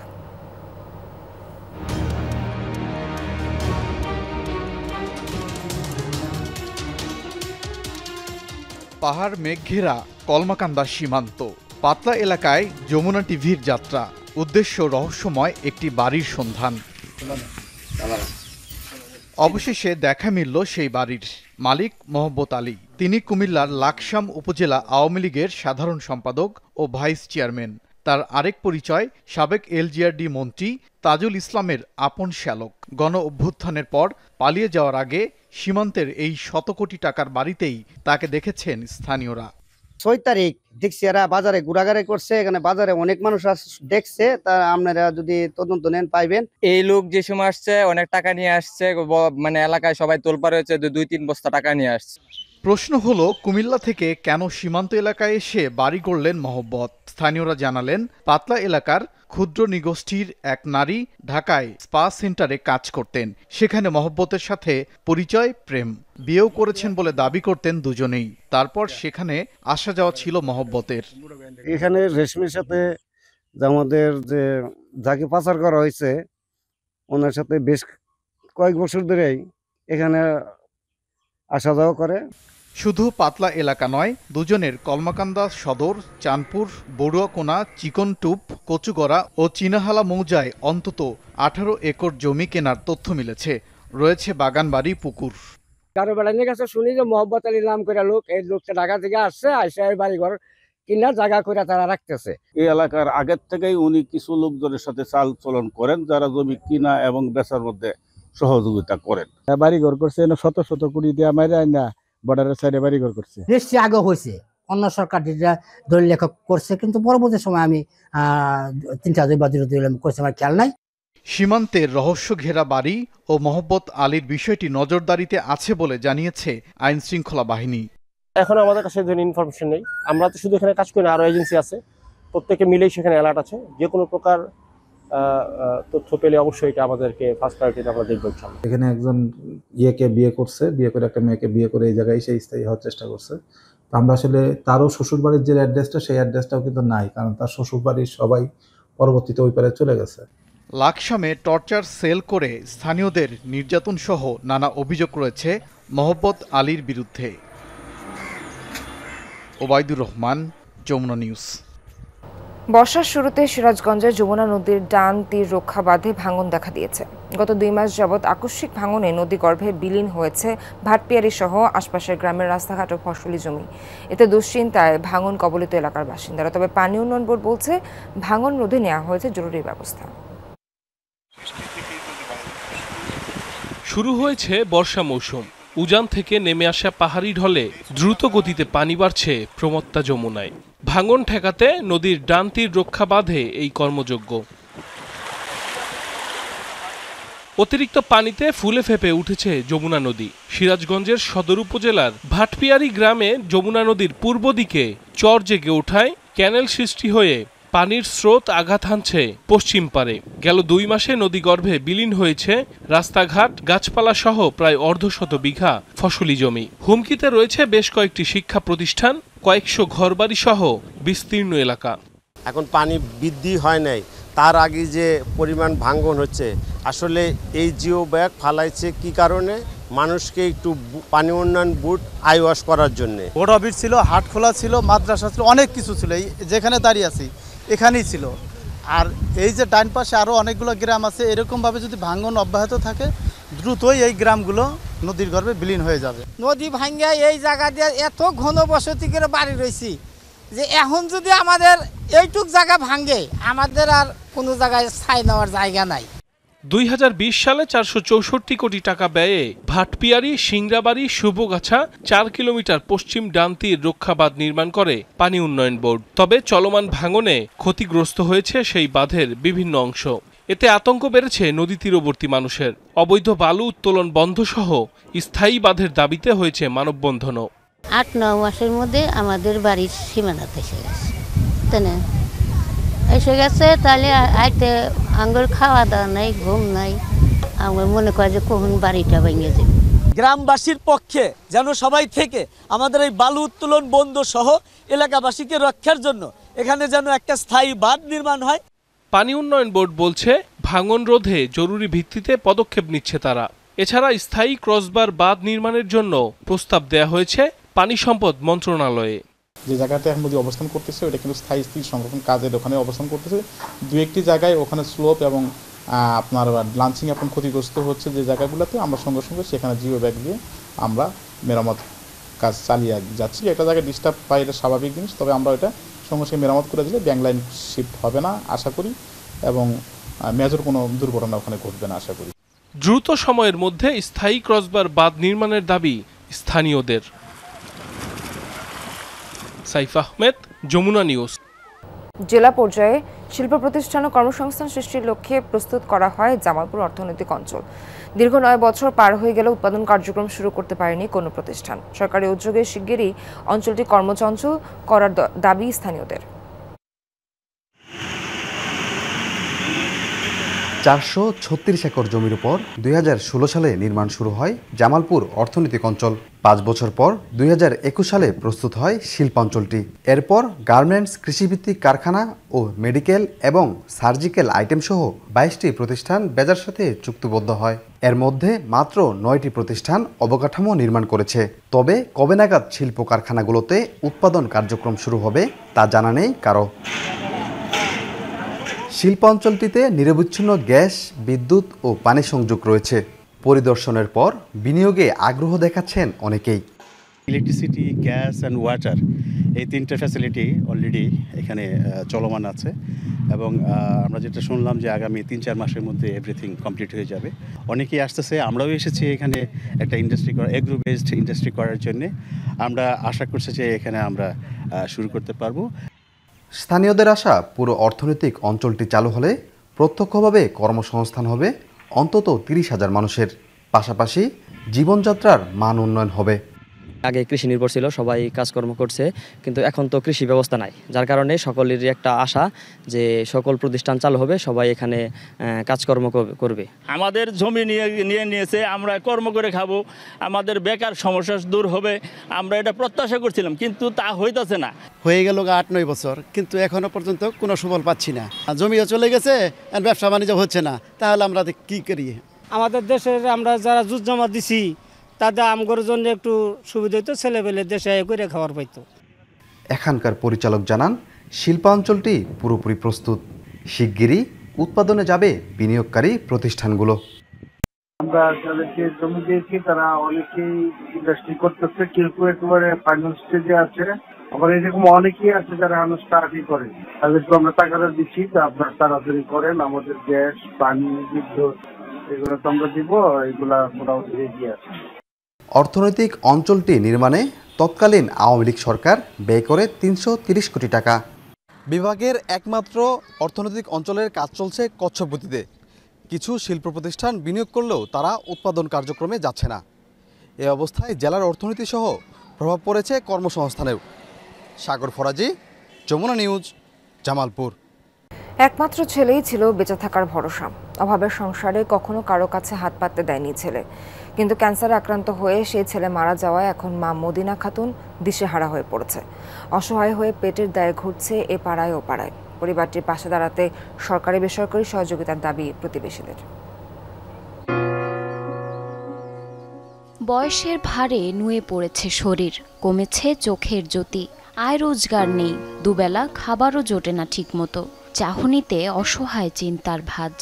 পাহাড় মেঘঘেরা কলমাকান্দা সীমান্ত, পাতলা এলাকায় যমুনা টিভির যাত্রা। উদ্দেশ্য রহস্যময় একটি বাড়ির সন্ধান। অবশেষে দেখা মিলল সেই বাড়ির। মালিক মহব্বত আলী, তিনি কুমিল্লার লাকসাম উপজেলা আওয়ামী লীগের সাধারণ সম্পাদক ও ভাইস চেয়ারম্যান। তার আরেক পরিচয় সাবেক এলজিআরডি মন্ত্রী তাজুল ইসলামের আপন শ্যালক। গণ অভ্যুত্থানের পর পালিয়ে যাওয়ার আগে সীমান্তের এই 100 কোটি টাকার বাড়িতেই তাকে দেখেছেন স্থানীয়রা। 6 তারিখ দেখছি এরা বাজারে ঘোরাঘুরি করছে, এখানে বাজারে অনেক মানুষ দেখছে। তা আপনারা যদি তদন্ত নেন পাইবেন। এই লোক যে সময় আসছে অনেক টাকা নিয়ে আসছে, মানে এলাকায় সবাই তোলপাড় হয়েছে, 2-3 বস্তা টাকা নিয়ে আসছে। প্রশ্ন হলো কুমিল্লা থেকে কেন সীমান্ত এলাকায় এসে বাড়ি করলেন মহব্বত। স্থানীয়রা জানালেন পাতলা এলাকার ক্ষুদ্র নিগোষ্ঠীর এক নারী ঢাকায় স্পা সেন্টারে কাজ করতেন। সেখানে মহব্বতের সাথে পরিচয়, প্রেম, বিয়েও করেছেন বলে দাবি করতেন দুজনেই। তারপর সেখানে আসা যাওয়া ছিল মহব্বতের। এখানে রেশমির সাথে আমাদের যে যাকে পাচার করা হয়েছে ওনার সাথে বেশ কয়েক বছর ধরেই এখানে আসা যাওয়া করে। শুধু পাতলা এলাকা নয়, দুজনের কলমাকান্দা সদর, চাঁদপুর, বড়ুয়াকোনা, চিকনটুপ, কচুগড়া ও চিনাহালা মৌজায় অন্তত 18 একর জমি কেনার তথ্য মিলেছে। রয়েছে বাগানবাড়ি, পুকুর। কারো বেড়ানোর কাছে শুনি যে মহব্বত আলী নাম করে লোক, এই লোকটা ঢাকা থেকে আসছে, আইসা বাড়ি ঘর কিনা জায়গা করে তারা রাখতেছে। এই এলাকার আগের থেকেই উনি কিছু লোকজনের সাথে চাল চলন করেন, যারা জমি কিনা এবং বেচার মধ্যে সহযোগিতা করেন। বাড়ি ঘর করছে শত শত কোটি দিয়ে মাইরা না বর্ডারের সাইডে বাড়ি ঘর করছে। নিশ্চয়ই আগে হয়েছে, অন্য সরকার দলীয় লেখক করছে, কিন্তু পরবর্তী সময় আমি 3 করছে, আমার খেয়াল নাই। সীমান্তের রহস্য ঘেরা বাড়ি ও মহব্বত আলীর বিষয়টি নজরদারিতে আছে বলে জানিয়েছে আইন শৃঙ্খলা বাহিনী। এখন আমাদের কাছে ইনফরমেশন নেই, আমরা তো শুধু এখানে কাজ করি না, আরো এজেন্সি আছে, প্রত্যেকে মিলেই সেখানে অ্যালার্ট আছে। যে কোনো প্রকার তথ্য পেলে অবশ্যই এটা আমাদেরকে ফার্স্ট প্রায়োরিটিতে আমরা দেখব ইনশাআল্লাহ। এখানে একজন ইয়েকে বিয়ে করছে, বিয়ে করে একটা মেয়েকে বিয়ে করে এই জায়গায় সেই স্থায়ী হওয়ার চেষ্টা করছে। তো আমরা আসলে তারও শ্বশুরবাড়ির যে অ্যাড্রেসটা সেই অ্যাড্রেসটাও কিন্তু নাই, কারণ তার শ্বশুরবাড়ির সবাই পরবর্তীতে ওই পারে চলে গেছে। লাকসামে টর্চার সেল করে স্থানীয়দের নির্যাতন সহ নানা অভিযোগ রয়েছে মহব্বত আলীর বিরুদ্ধে। ওবায়দুর রহমান, যমুনা নিউজ। বর্ষার শুরুতে সিরাজগঞ্জের যমুনা নদীর ডান তীর রক্ষা বাঁধে ভাঙন দেখা দিয়েছে। গত 2 মাস যাবৎ আকস্মিক ভাঙনে নদীগর্ভে বিলীন হয়েছে ভাটপিয়ারি সহ আশপাশের গ্রামের রাস্তাঘাট ও ফসলি জমি। এতে দুশ্চিন্তায় ভাঙন কবলিত এলাকার বাসিন্দারা। তবে পানি উন্নয়ন বোর্ড বলছে ভাঙন রোধে নেওয়া হয়েছে জরুরি ব্যবস্থা। শুরু হয়েছে বর্ষা মৌসুম। উজান থেকে নেমে আসা পাহাড়ি ঢলে দ্রুত গতিতে পানি বাড়ছে প্রমত্তা যমুনায়। ভাঙন ঠেকাতে নদীর ডান তীর রক্ষা বাঁধে এই কর্মযজ্ঞ। অতিরিক্ত পানিতে ফুলে ফেপে উঠেছে যমুনা নদী। সিরাজগঞ্জের সদর উপজেলার ভাটপিয়ারি গ্রামে যমুনা নদীর পূর্ব দিকে চর জেগে ওঠায় ক্যানেল সৃষ্টি হয়ে পানির স্রোত আঘাত হানছে পশ্চিম পারে। গেল 2 মাসে নদীগর্ভে বিলীন হয়েছে রাস্তাঘাট, গাছপালা সহ প্রায় অর্ধশত বিঘা ফসলি জমি। হুমকিতে রয়েছে বেশ কয়েকটি শিক্ষা প্রতিষ্ঠান, কয়েকশো ঘরবাড়ি সহ বিস্তীর্ণ এলাকা। এখন পানি বৃদ্ধি হয় নাই, তার আগে যে পরিমাণ ভাঙ্গন হচ্ছে, আসলে এই জিও ব্যাগ ফালাইছে কি কারণে? মানুষকে একটু পানি উন্নয়ন বোর্ড আইওয়াশ করার জন্য। বোর্ড অফিস ছিল, হাট খোলা ছিল, মাদ্রাসা ছিল, অনেক কিছু ছিল। এই যেখানে দাঁড়িয়ে আছি এখানেই ছিল। আর এই যে ডাইন পাশে আরও অনেকগুলো গ্রাম আছে, এরকমভাবে যদি ভাঙ্গন অব্যাহত থাকে দ্রুতই এই গ্রামগুলো নদীর গর্ভে বিলীন হয়ে যাবে। নদী ভাঙ্গা এই জায়গা দিয়ে এত ঘন বসতি করে বাড়ি রয়েছি যে এখন যদি আমাদের এইটুক জায়গা ভাঙ্গে, আমাদের আর কোনো জায়গায় ছাই নেওয়ার জায়গা নাই। 2020 সালে 464 কোটি টাকা ব্যয়ে ভাটপিয়ারি, সিংড়াবাড়ি, শুভগাছা 4 কিলোমিটার পশ্চিম ডান্তির রক্ষাবাঁধ নির্মাণ করে পানি উন্নয়ন বোর্ড। তবে চলমান ভাঙনে ক্ষতিগ্রস্ত হয়েছে সেই বাঁধের বিভিন্ন অংশ। এতে আতঙ্ক বেড়েছে নদী তীরবর্তী মানুষের। অবৈধ বালু উত্তোলন বন্ধ সহ স্থায়ী বাঁধের দাবিতে হয়েছে মানববন্ধনও। 8-9 মাসের মধ্যে আমাদের বাড়ির সীমানাতে এসে গেছে, তাহলে আইতে আঙ্গুর খাওয়া দাওয়া নাই, ঘুম নাই। আমার মনে করে যে কখন বাড়িটা ভেঙে যাবে। গ্রামবাসীর পক্ষে যেন সবাই থেকে আমাদের এই বালু উত্তোলন বন্ধ সহ এলাকাবাসীকে রক্ষার জন্য এখানে যেন একটা স্থায়ী বাঁধ নির্মাণ হয়। পানি উন্নয়ন বোর্ড বলছে ভাঙন রোধে জরুরি ভিত্তিতে পদক্ষেপ নিচ্ছে তারা। এছাড়া স্থায়ী ক্রসবার বাঁধ নির্মাণের জন্য প্রস্তাব দেয়া হয়েছে পানি সম্পদ মন্ত্রণালয়ে। যে জায়গাতে এখন নদী অবস্থান করতেছে ওটা কিন্তু স্থায়ী স্থির সংরক্ষণ কাজের ওখানে অবস্থান করতেছে। 2-1টি জায়গায় ওখানে স্লোপ এবং আপনার লাঞ্চিং এখন ক্ষতিগ্রস্ত হচ্ছে, যে জায়গাগুলোতে আমরা সঙ্গে সঙ্গে সেখানে জিও ব্যাগ দিয়ে আমরা মেরামত কাজ চালিয়ে যাচ্ছি। একটা জায়গায় ডিস্টার্ব পাই, এটা স্বাভাবিক জিনিস, তবে আমরা এটা সঙ্গে সঙ্গে মেরামত করে দিলে ব্যাংক লাইন শিফট হবে না আশা করি, এবং মেজর কোনো দুর্ঘটনা ওখানে ঘটবে না আশা করি। দ্রুত সময়ের মধ্যে স্থায়ী ক্রসবার বাঁধ নির্মাণের দাবি স্থানীয়দের। সাইফ আহমেদ, যমুনা নিউজ। জেলা পর্যায়ে শিল্প প্রতিষ্ঠান ও কর্মসংস্থান সৃষ্টির লক্ষ্যে প্রস্তুত করা হয় জামালপুর অর্থনৈতিক অঞ্চল। দীর্ঘ 9 বছর পার হয়ে গেলে উৎপাদন কার্যক্রম শুরু করতে পারেনি কোনো প্রতিষ্ঠান। সরকারি উদ্যোগে শিগগিরই অঞ্চলটি কর্মচঞ্চল করার দাবি স্থানীয়দের। 436 একর জমির উপর 2016 সালে নির্মাণ শুরু হয় জামালপুর অর্থনৈতিক অঞ্চল। 5 বছর পর 2021 সালে প্রস্তুত হয় শিল্পাঞ্চলটি। এরপর গার্মেন্টস, কৃষিভিত্তিক কারখানা ও মেডিকেল এবং সার্জিক্যাল আইটেম সহ 22টি প্রতিষ্ঠান বেজার সাথে চুক্তিবদ্ধ হয়। এর মধ্যে মাত্র 9টি প্রতিষ্ঠান অবকাঠামো নির্মাণ করেছে। তবে কবে নাগাদ শিল্প কারখানাগুলোতে উৎপাদন কার্যক্রম শুরু হবে তা জানা নেই কারো। শিল্পাঞ্চলটিতে নিরবচ্ছিন্ন গ্যাস, বিদ্যুৎ ও পানি সংযোগ রয়েছে। পরিদর্শনের পর বিনিয়োগে আগ্রহ দেখাচ্ছেন অনেকেই। ইলেকট্রিসিটি, গ্যাস অ্যান্ড ওয়াটার, এই 3টে ফ্যাসিলিটি অলরেডি এখানে চলমান আছে, এবং আমরা যেটা শুনলাম যে আগামী 3-4 মাসের মধ্যে এভরিথিং কমপ্লিট হয়ে যাবে। অনেকেই আসতেছে, আমরাও এসেছি এখানে একটা ইন্ডাস্ট্রি করা, এগ্রো বেসড ইন্ডাস্ট্রি করার জন্যে। আমরা আশা করছি যে এখানে আমরা শুরু করতে পারবো। স্থানীয়দের আশা, পুরো অর্থনৈতিক অঞ্চলটি চালু হলে প্রত্যক্ষভাবে কর্মসংস্থান হবে অন্তত 30,000 মানুষের। পাশাপাশি জীবনযাত্রার মান উন্নয়ন হবে। আগে কৃষি নির্ভর ছিল, সবাই কাজকর্ম করছে, কিন্তু এখন তো কৃষি ব্যবস্থা নাই, যার কারণে সকলেরই একটা আশা যে সকল প্রতিষ্ঠান চালু হবে, সবাই এখানে কাজকর্ম করবে। আমাদের জমি নিয়েছে, আমরা কর্ম করে খাবো, আমাদের বেকার সমস্যা দূর হবে, আমরা এটা প্রত্যাশা করছিলাম, কিন্তু তা হইতেছে না। হয়ে গেল 8-9 বছর, কিন্তু এখনো পর্যন্ত কোনো সুফল পাচ্ছি না। জমিও চলে গেছে, ব্যবসা বাণিজ্য হচ্ছে না, তাহলে আমরা কি করি? আমাদের দেশের আমরা যারা জুট জমা দিছি তাদের আমগর জন্য একটু সুবিধা হইতো, ছেলেপেলে দেশে করে খাবার পাইতো। এখানকার পরিচালক জানান, শিল্পাঞ্চলটি পুরোপুরি প্রস্তুত। শিগগিরই উৎপাদনে যাবে বিনিয়োগকারী প্রতিষ্ঠানগুলো। আমরা যাদেরকে জমি দিয়েছি তারা অনেকেই ইন্ডাস্ট্রি করতেছে, কেউ কেউ একেবারে ফাইনাল স্টেজে আছে, আবার এরকম অনেকেই আছে যারা স্টার্টই করে। তাদেরকে আমরা টাকাটা দিচ্ছি, আপনারা তাড়াতাড়ি করেন, আমাদের গ্যাস, পানি, বিদ্যুৎ এগুলো তো আমরা দিব, এগুলা মোটামুটি রেডি আছে। অর্থনৈতিক অঞ্চলটি নির্মাণে তৎকালীন আওয়ামী লীগ সরকার ব্যয় করে 330 কোটি টাকা। বিভাগের একমাত্র অর্থনৈতিক অঞ্চলের কাজ চলছে কচ্ছপ গতিতে। কিছু শিল্প প্রতিষ্ঠান বিনিয়োগ করলেও তারা উৎপাদন কার্যক্রমে যাচ্ছে না। এ অবস্থায় জেলার অর্থনীতি সহ প্রভাব পড়েছে কর্মসংস্থানেও। সাগর ফরাজি, যমুনা নিউজ, জামালপুর। একমাত্র ছেলেই ছিল বেঁচে থাকার ভরসা। অভাবের সংসারে কখনো কারো কাছে হাত পাততে দেয়নি ছেলে, কিন্তু ক্যান্সারে আক্রান্ত হয়ে সেই ছেলে মারা যাওয়ায় এখন মা মদিনা খাতুন দিশেহারা হয়ে পড়েছে। অসহায় হয়ে পেটের দায়ে ঘুরছে এ পাড়ায় ও পাড়ায়। পরিবারটির পাশে দাঁড়াতে সরকারি বেসরকারি সহযোগিতার দাবি প্রতিবেশীদের। বয়সের ভারে নুয়ে পড়েছে শরীর, কমেছে চোখের জ্যোতি, আয় রোজগার নেই, দুবেলা খাবারও জোটে না ঠিকমতো, চাহনিতে অসহায় চিন্তার ভাঁজ।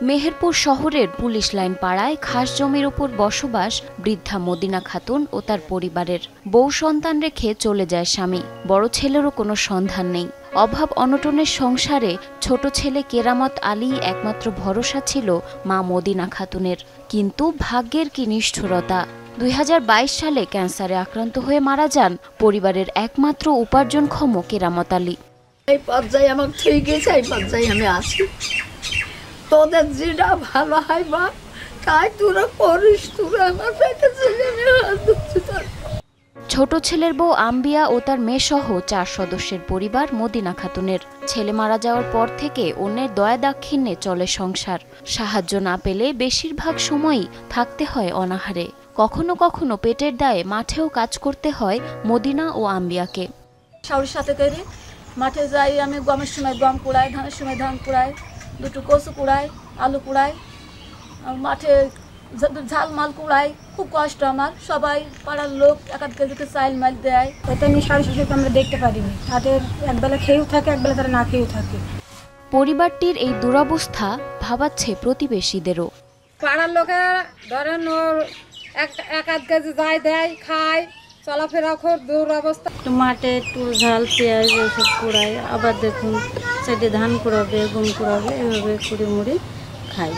মেহেরপুর শহরের পুলিশ লাইন পাড়ায় খাস জমির উপর বসবাস বৃদ্ধা মদিনা খাতুন ও তার পরিবারের। বউ সন্তান রেখে চলে যায় স্বামী, বড় ছেলেরও কোনো সন্ধান নেই। অভাব অনটনের সংসারে ছোট ছেলে কেরামত আলী একমাত্র ভরসা ছিল মা মদিনা খাতুনের। কিন্তু ভাগ্যের কি নিষ্ঠুরতা! 2022 সালে ক্যান্সারে আক্রান্ত হয়ে মারা যান পরিবারের একমাত্র উপার্জনক্ষম কেরামত আলী। এই পর্যায়ে আমার ঠিক গেছে, এই পর্যায়ে আমি আছি। তোদের যেটা ভালো হয় বা তাই তোরা করিস, তোরা আমার পেটে ছেলে ছোট ছেলের বউ আম্বিয়া ও তার মেয়ে সহ 4 সদস্যের পরিবার মদিনা খাতুনের। ছেলে মারা যাওয়ার পর থেকে অন্যের দয়া দাক্ষিণ্যে চলে সংসার। সাহায্য না পেলে বেশিরভাগ সময়ই থাকতে হয় অনাহারে। কখনো কখনো পেটের দায়ে মাঠেও কাজ করতে হয় মদিনা ও আম্বিয়াকে। শাওরির সাথে করে মাঠে যাই আমি, গমের সময় গম কুড়াই, ধানের সময় ধান কুড়াই, দুটো কচু কুড়াই, আলু কুড়াই, মাঠে ঝাল মাল কুড়াই। খুব কষ্ট আমার। সবাই পাড়ার লোক 1-1 কেজিতে চাল মাল দেয়। এটা নিয়ে শাড়ি শাশুড়িকে আমরা দেখতে পারিনি। তাদের একবেলা খেয়েও থাকে, একবেলা তারা না খেয়েও থাকে। পরিবারটির এই দুরবস্থা ভাবাচ্ছে প্রতিবেশীদেরও। পাড়ার লোকেরা ধরেন ওর 1-1 কেজি যাই দেয়, খায়, চলাফেরা খুব দুরবস্থা। মাঠে একটু ঝাল পেঁয়াজ এসব কুড়ায়, আবার দেখুন সেটি ধান কুড়াবে, গম কুড়াবে, এভাবে কুড়ি মুড়ি খায়।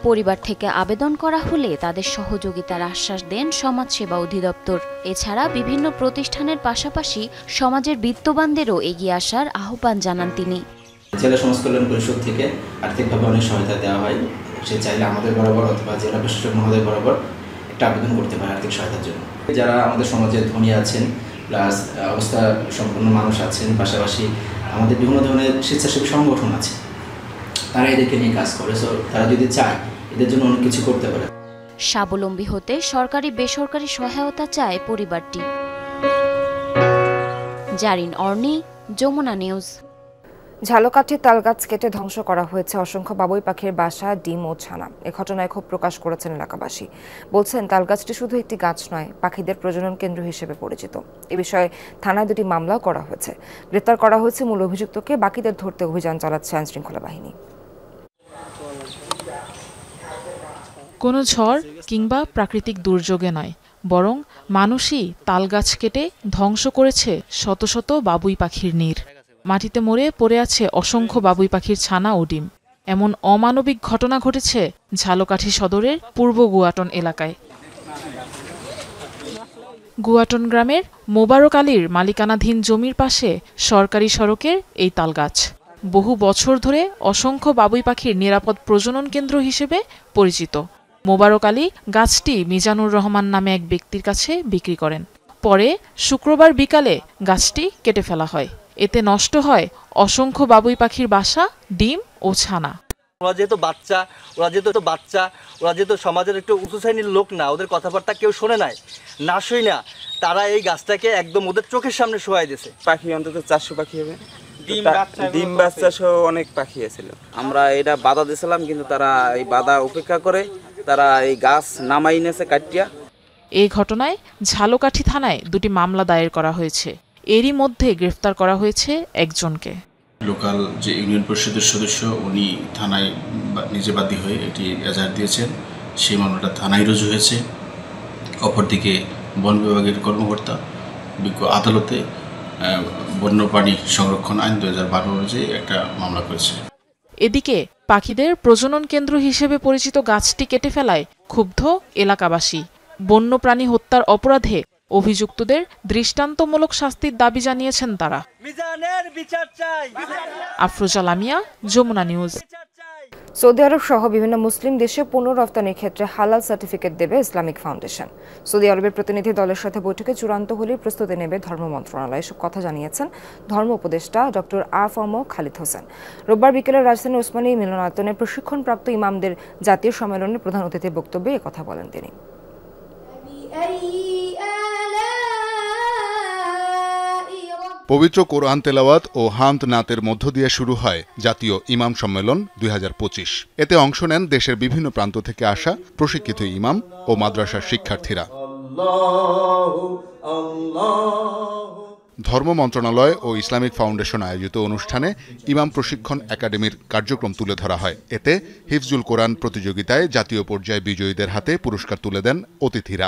পরিবার থেকে আবেদন করা হলে তাদের সহযোগিতার আশ্বাস দেন সমাজসেবা অধিদপ্তর। এছাড়া বিভিন্ন প্রতিষ্ঠানের পাশাপাশি সমাজের বিত্তবানদেরও এগিয়ে আসার আহ্বান জানান তিনি। জেলা সমাজ কল্যাণ পরিষদ থেকে আর্থিকভাবে অনেক সহায়তা দেওয়া হয়। সে চাইলে আমাদের বরাবর অথবা জেলা প্রশাসক মহোদয় বরাবর একটা আবেদন করতে পারে আর্থিক সহায়তার জন্য। যারা আমাদের সমাজে ধনী আছেন, প্লাস অবস্থা সম্পন্ন মানুষ আছেন, পাশাপাশি আমাদের বিভিন্ন ধরনের স্বেচ্ছাসেবী সংগঠন আছে, তারা এদেরকে নিয়ে কাজ করে। সো তারা যদি চায় এদের জন্য অনেক কিছু করতে পারে। স্বাবলম্বী হতে সরকারি বেসরকারি সহায়তা চায় পরিবারটি। জারিন অর্নি, যমুনা নিউজ। ঝালকাঠি তালগাছ কেটে ধ্বংস করা হয়েছে অসংখ্য বাবুই পাখির বাসা, ডিম ও ছানা। এ ঘটনায় ক্ষোভ প্রকাশ করেছেন এলাকাবাসী। বলছেন তালগাছটি শুধু একটি গাছ নয়, পাখিদের প্রজনন কেন্দ্র হিসেবে পরিচিত। এ বিষয়ে থানায় 2টি মামলাও করা হয়েছে। গ্রেপ্তার করা হয়েছে মূল অভিযুক্তকে। বাকিদের ধরতে অভিযান চালাচ্ছে আইনশৃঙ্খলা বাহিনী। কোনো ঝড় কিংবা প্রাকৃতিক দুর্যোগে নয়, বরং মানুষই তালগাছ কেটে ধ্বংস করেছে শত শত বাবুই পাখির নীড়। মাটিতে মরে পড়ে আছে অসংখ্য বাবুই পাখির ছানা ও ডিম। এমন অমানবিক ঘটনা ঘটেছে ঝালকাঠি সদরের পূর্ব গুয়াটন এলাকায়। গুয়াটন গ্রামের মোবারক আলীর মালিকানাধীন জমির পাশে সরকারি সড়কের এই তালগাছ বহু বছর ধরে অসংখ্য বাবুই পাখির নিরাপদ প্রজনন কেন্দ্র হিসেবে পরিচিত। মোবারক আলী গাছটি মিজানুর রহমান নামে এক ব্যক্তির কাছে বিক্রি করেন। পরে শুক্রবার বিকালে গাছটি কেটে ফেলা হয়। এতে নষ্ট হয় অসংখ্য বাবুই পাখির বাসা, ডিম ও ছানা। ওরা যেহেতু সমাজের একটু উঁচু শ্রেণীর লোক না, ওদের কথাবার্তা কেউ শোনে নাই, না শুই না, তারা এই গাছটাকে একদম ওদের চোখের সামনে শোয়াই দিয়েছে। পাখি অন্তত 400 পাখি হবে, ডিম বাচ্চা সহ অনেক পাখি আছে। আমরা এটা বাধা দিয়েছিলাম, কিন্তু তারা এই বাধা উপেক্ষা করে তারা এই গাছ নামাই নিয়েছে কাটিয়া। এই ঘটনায় ঝালকাঠি থানায় 2টি মামলা দায়ের করা হয়েছে। এরই মধ্যে গ্রেফতার করা হয়েছে একজনকে। লোকাল যে ইউনিয়ন পরিষদের সদস্য, উনি থানায় নিজে বাদী হয়ে এটি এজাহার দিয়েছেন। সেই মামলাটা থানায় রুজু হয়েছে। অপরদিকে বন বিভাগের কর্মকর্তা বিজ্ঞ আদালতে বন্যপ্রাণী সংরক্ষণ আইন 2012 অনুযায়ী একটা মামলা করেছে। এদিকে পাখিদের প্রজনন কেন্দ্র হিসেবে পরিচিত গাছটি কেটে ফেলায় ক্ষুব্ধ এলাকাবাসী। বন্যপ্রাণী হত্যার অপরাধে অভিযুক্তদের দৃষ্টান্তমূলক শাস্তির দাবি জানিয়েছেন তারা। আফরোজা লামিয়া, যমুনা নিউজ। সৌদি আরব সহ বিভিন্ন মুসলিম দেশে পণ্য রফতানির ক্ষেত্রে হালাল সার্টিফিকেট দেবে ইসলামিক ফাউন্ডেশন। সৌদি আরবের প্রতিনিধি দলের সাথে বৈঠকে চূড়ান্ত হলে প্রস্তুতি নেবে ধর্ম মন্ত্রণালয়। এসব কথা জানিয়েছেন ধর্ম উপদেষ্টা ডক্টর আ.ফ.ম. খালিদ হোসেন। রোববার বিকেলে রাজধানীর ওসমানী মিলনায়তনে প্রশিক্ষণপ্রাপ্ত ইমামদের জাতীয় সম্মেলনে প্রধান অতিথির বক্তব্যে একথা বলেন তিনি। পবিত্র কোরআন তেলাওয়াত ও হামদ নাতের মধ্য দিয়ে শুরু হয় জাতীয় ইমাম সম্মেলন ২০২৫। এতে অংশ নেন দেশের বিভিন্ন প্রান্ত থেকে আসা প্রশিক্ষিত ইমাম ও মাদ্রাসার শিক্ষার্থীরা। ধর্ম মন্ত্রণালয় ও ইসলামিক ফাউন্ডেশন আয়োজিত অনুষ্ঠানে ইমাম প্রশিক্ষণ একাডেমির কার্যক্রম তুলে ধরা হয়। এতে হিফজুল কোরআন প্রতিযোগিতায় জাতীয় পর্যায়ে বিজয়ীদের হাতে পুরস্কার তুলে দেন অতিথিরা।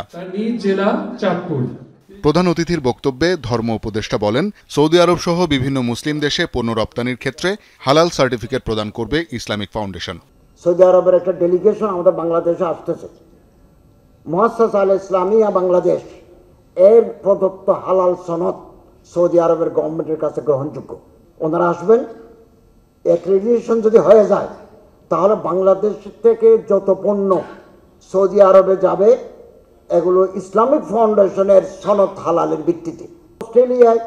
প্রধান অতিথির বক্তব্যে ধর্ম উপদেষ্টা বলেন, সৌদি আরব সহ বিভিন্ন মুসলিম দেশে পণ্য রপ্তানির ক্ষেত্রে হালাল সার্টিফিকেট প্রদান করবে ইসলামিক ফাউন্ডেশন। সৌদি আরবের একটা ডেলিগেশন আমাদের বাংলাদেশে আসতেছে। মুআসসাসা আল ইসলামিয়া বাংলাদেশ এর প্রদত্ত হালাল সনদ সৌদি আরবের গভর্নমেন্টের কাছে গ্রহণযোগ্য। ওনারা আসবেন, অ্যাক্রেডিটেশন যদি হয়ে যায় তাহলে বাংলাদেশ থেকে যত পণ্য সৌদি আরবে যাবে এগুলো ইসলামিক ফাউন্ডেশনের সনদ হালালের ভিত্তিতে। অস্ট্রেলিয়ায়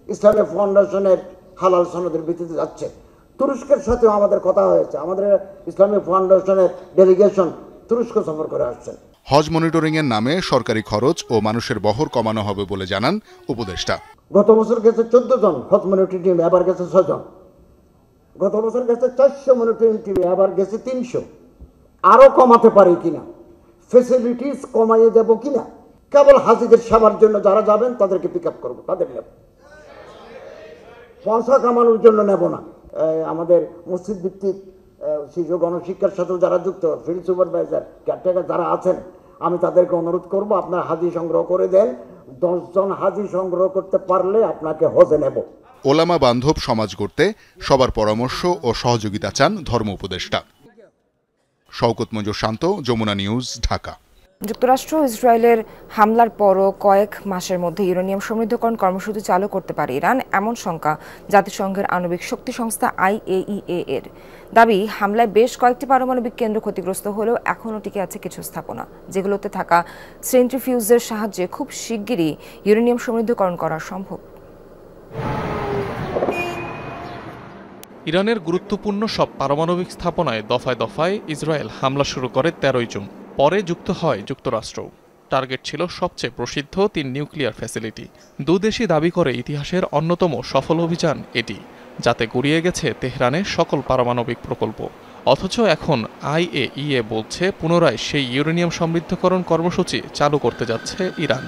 ইসলামিক ফাউন্ডেশনের হালাল সনদের ভিত্তিতে যাচ্ছে। তুরস্কের সাথেও আমাদের কথা হয়েছে, আমাদের ইসলামিক ফাউন্ডেশনের ডেলিগেশন তুরস্ক সফর করে আসছেন। হজ মনিটরিংয়ের নামে সরকারি খরচ ও মানুষের বহর কমানো হবে বলে জানান উপদেষ্টা। গত বছর গেছে 14 জন হজ মনিটরিং টিম, এবার গেছে 6 জন। গত বছর গেছে 400 মনিটরিং টিম, এবার গেছে 300। আরও কমাতে পারি কিনা, ফেসিলিটিস কমাইয়ে দেব কিনা, কেবল হাজিদের সেবার জন্য যারা যাবেন তাদেরকে পিক আপ করবো, তাদের নেব, পয়সা কামানোর জন্য নেব না। আমাদের মসজিদ ভিত্তিক শিশু গণশিক্ষার সাথেও যারা যুক্ত, ফিল্ড সুপারভাইজার, কেয়ারটেকার যারা আছেন, আমি তাদেরকে অনুরোধ করব আপনার হাজি সংগ্রহ করে দেন। 10 জন হাজি সংগ্রহ করতে পারলে আপনাকে হজে নেব। ওলামা বান্ধব সমাজ গড়তে সবার পরামর্শ ও সহযোগিতা চান ধর্ম উপদেষ্টা। শওকত মঞ্জুর শান্ত, যমুনা নিউজ, ঢাকা। যুক্তরাষ্ট্র ইসরায়েলের হামলার পরও কয়েক মাসের মধ্যে ইউরেনিয়াম সমৃদ্ধকরণ কর্মসূচি চালু করতে পারে ইরান, এমন শঙ্কা জাতিসংঘের আণবিক শক্তি সংস্থা IAEA এর। দাবি, হামলায় বেশ কয়েকটি পারমাণবিক কেন্দ্র ক্ষতিগ্রস্ত হলেও এখনও টিকে আছে কিছু স্থাপনা, যেগুলোতে থাকা সেন্ট্রিফিউজের সাহায্যে খুব শিগগিরই ইউরেনিয়াম সমৃদ্ধকরণ করা সম্ভব। ইরানের গুরুত্বপূর্ণ সব পারমাণবিক স্থাপনায় দফায় দফায় ইসরায়েল হামলা শুরু করে 13 জুন। পরে যুক্ত হয় যুক্তরাষ্ট্র। টার্গেট ছিল সবচেয়ে প্রসিদ্ধ 3 নিউক্লিয়ার ফ্যাসিলিটি। দুদেশই দাবি করে ইতিহাসের অন্যতম সফল অভিযান এটি, যাতে গুড়িয়ে গেছে তেহরানের সকল পারমাণবিক প্রকল্প। অথচ এখন IAEA বলছে পুনরায় সেই ইউরেনিয়াম সমৃদ্ধকরণ কর্মসূচি চালু করতে যাচ্ছে ইরান।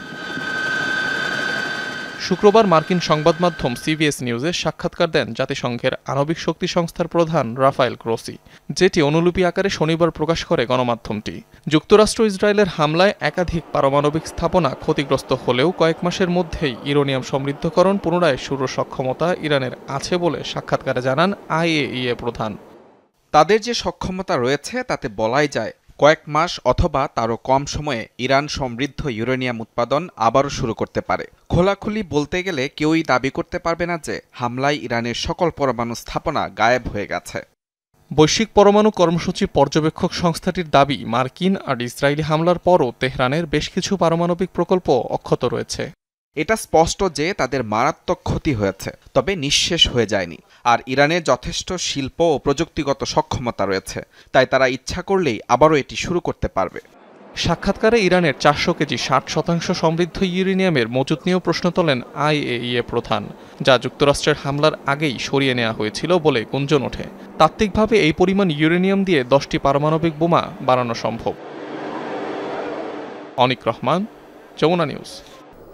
শুক্রবার মার্কিন সংবাদ মাধ্যম CBS নিউজে সাক্ষাৎকার দেন জাতিসংঘের আণবিক শক্তি সংস্থার প্রধান রাফায়েল গ্রোসি, যেটি অনুলিপি আকারে শনিবার প্রকাশ করে গণমাধ্যমটি। যুক্তরাষ্ট্র ইসরায়েলের হামলায় একাধিক পারমাণবিক স্থাপনা ক্ষতিগ্রস্ত হলেও কয়েক মাসের মধ্যেই ইউরেনিয়াম সমৃদ্ধকরণ পুনরায় শুরুর সক্ষমতা ইরানের আছে বলে সাক্ষাৎকারে জানান IAEA প্রধান। তাদের যে সক্ষমতা রয়েছে তাতে বলাই যায় কয়েক মাস অথবা তারও কম সময়ে ইরান সমৃদ্ধ ইউরেনিয়াম উৎপাদন আবারও শুরু করতে পারে। খোলাখুলি বলতে গেলে কেউই দাবি করতে পারবে না যে হামলায় ইরানের সকল পরমাণু স্থাপনা গায়েব হয়ে গেছে। বৈশ্বিক পরমাণু কর্মসূচি পর্যবেক্ষক সংস্থাটির দাবি, মার্কিন আর ইসরায়েলি হামলার পরও তেহরানের বেশ কিছু পারমাণবিক প্রকল্প অক্ষত রয়েছে। এটা স্পষ্ট যে তাদের মারাত্মক ক্ষতি হয়েছে, তবে নিঃশেষ হয়ে যায়নি। আর ইরানের যথেষ্ট শিল্প ও প্রযুক্তিগত সক্ষমতা রয়েছে, তাই তারা ইচ্ছা করলেই আবারও এটি শুরু করতে পারবে। সাক্ষাৎকারে ইরানের 400 কেজি 60% সমৃদ্ধ ইউরেনিয়ামের মজুত নিয়েও প্রশ্ন তোলেন IAEA প্রধান, যা যুক্তরাষ্ট্রের হামলার আগেই সরিয়ে নেওয়া হয়েছিল বলে গুঞ্জন ওঠে। তাত্ত্বিকভাবে এই পরিমাণ ইউরেনিয়াম দিয়ে 10টি পারমাণবিক বোমা বানানো সম্ভব। অনিক রহমান, যমুনা নিউজ।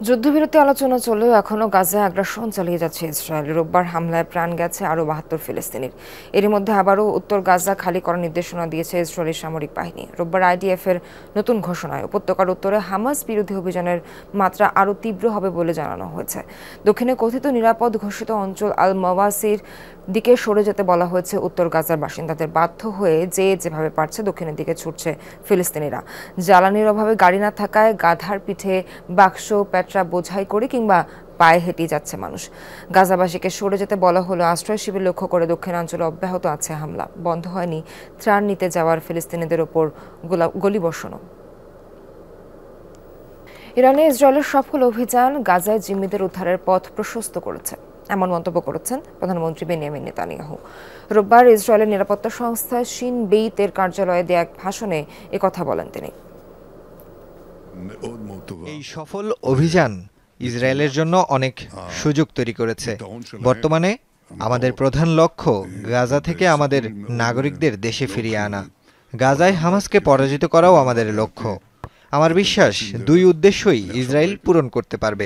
যুদ্ধবিরতি আলোচনা চলেও এখনও গাজায় আগ্রাসন চালিয়ে যাচ্ছে ইসরায়েল। রোববার হামলায় প্রাণ গেছে আরও 72 ফিলিস্তিনির। এরই মধ্যে আবারও উত্তর গাজা খালি করার নির্দেশনা দিয়েছে ইসরায়েলি সামরিক বাহিনী। রোববার IDF এর নতুন ঘোষণায় উপত্যকার উত্তরে হামাস বিরোধী অভিযানের মাত্রা আরও তীব্র হবে বলে জানানো হয়েছে। দক্ষিণে কথিত নিরাপদ ঘোষিত অঞ্চল আল মাওয়াসির দিকে সরে যেতে বলা হয়েছে উত্তর গাজার বাসিন্দাদের। বাধ্য হয়ে যেভাবে পারছে দক্ষিণের দিকে ছুটছে ফিলিস্তিনিরা। জ্বালানির অভাবে গাড়ি না থাকায় গাধার পিঠে বাক্স, পেট্রা বোঝাই করে কিংবা পায়ে হেঁটেই যাচ্ছে মানুষ। গাজাবাসীকে সরে যেতে বলা হলো। আশ্রয় শিবির লক্ষ্য করে দক্ষিণাঞ্চলে অব্যাহত আছে হামলা। বন্ধ হয়নি ত্রাণ নিতে যাওয়ার ফিলিস্তিনিদের ওপর গুলিবর্ষণও। ইরানে ইসরায়েলের সফল অভিযান গাজায় জিম্মিদের উদ্ধারের পথ প্রশস্ত করেছে, এমন মন্তব্য করেছেন প্রধানমন্ত্রী বেনিয়ামিন নেতানিয়াহু। রোববার ইসরায়েলের নিরাপত্তা সংস্থা শিন বেইতের কার্যালয়ে দেয়া এক ভাষণে একথা বলেন তিনি। এই সফল অভিযান ইসরায়েলের জন্য অনেক সুযোগ তৈরি করেছে। বর্তমানে আমাদের প্রধান লক্ষ্য গাজা থেকে আমাদের নাগরিকদের দেশে ফিরিয়ে আনা। গাজায় হামাসকে পরাজিত করাও আমাদের লক্ষ্য। আমার বিশ্বাস দুই উদ্দেশ্যই ইসরায়েল পূরণ করতে পারবে।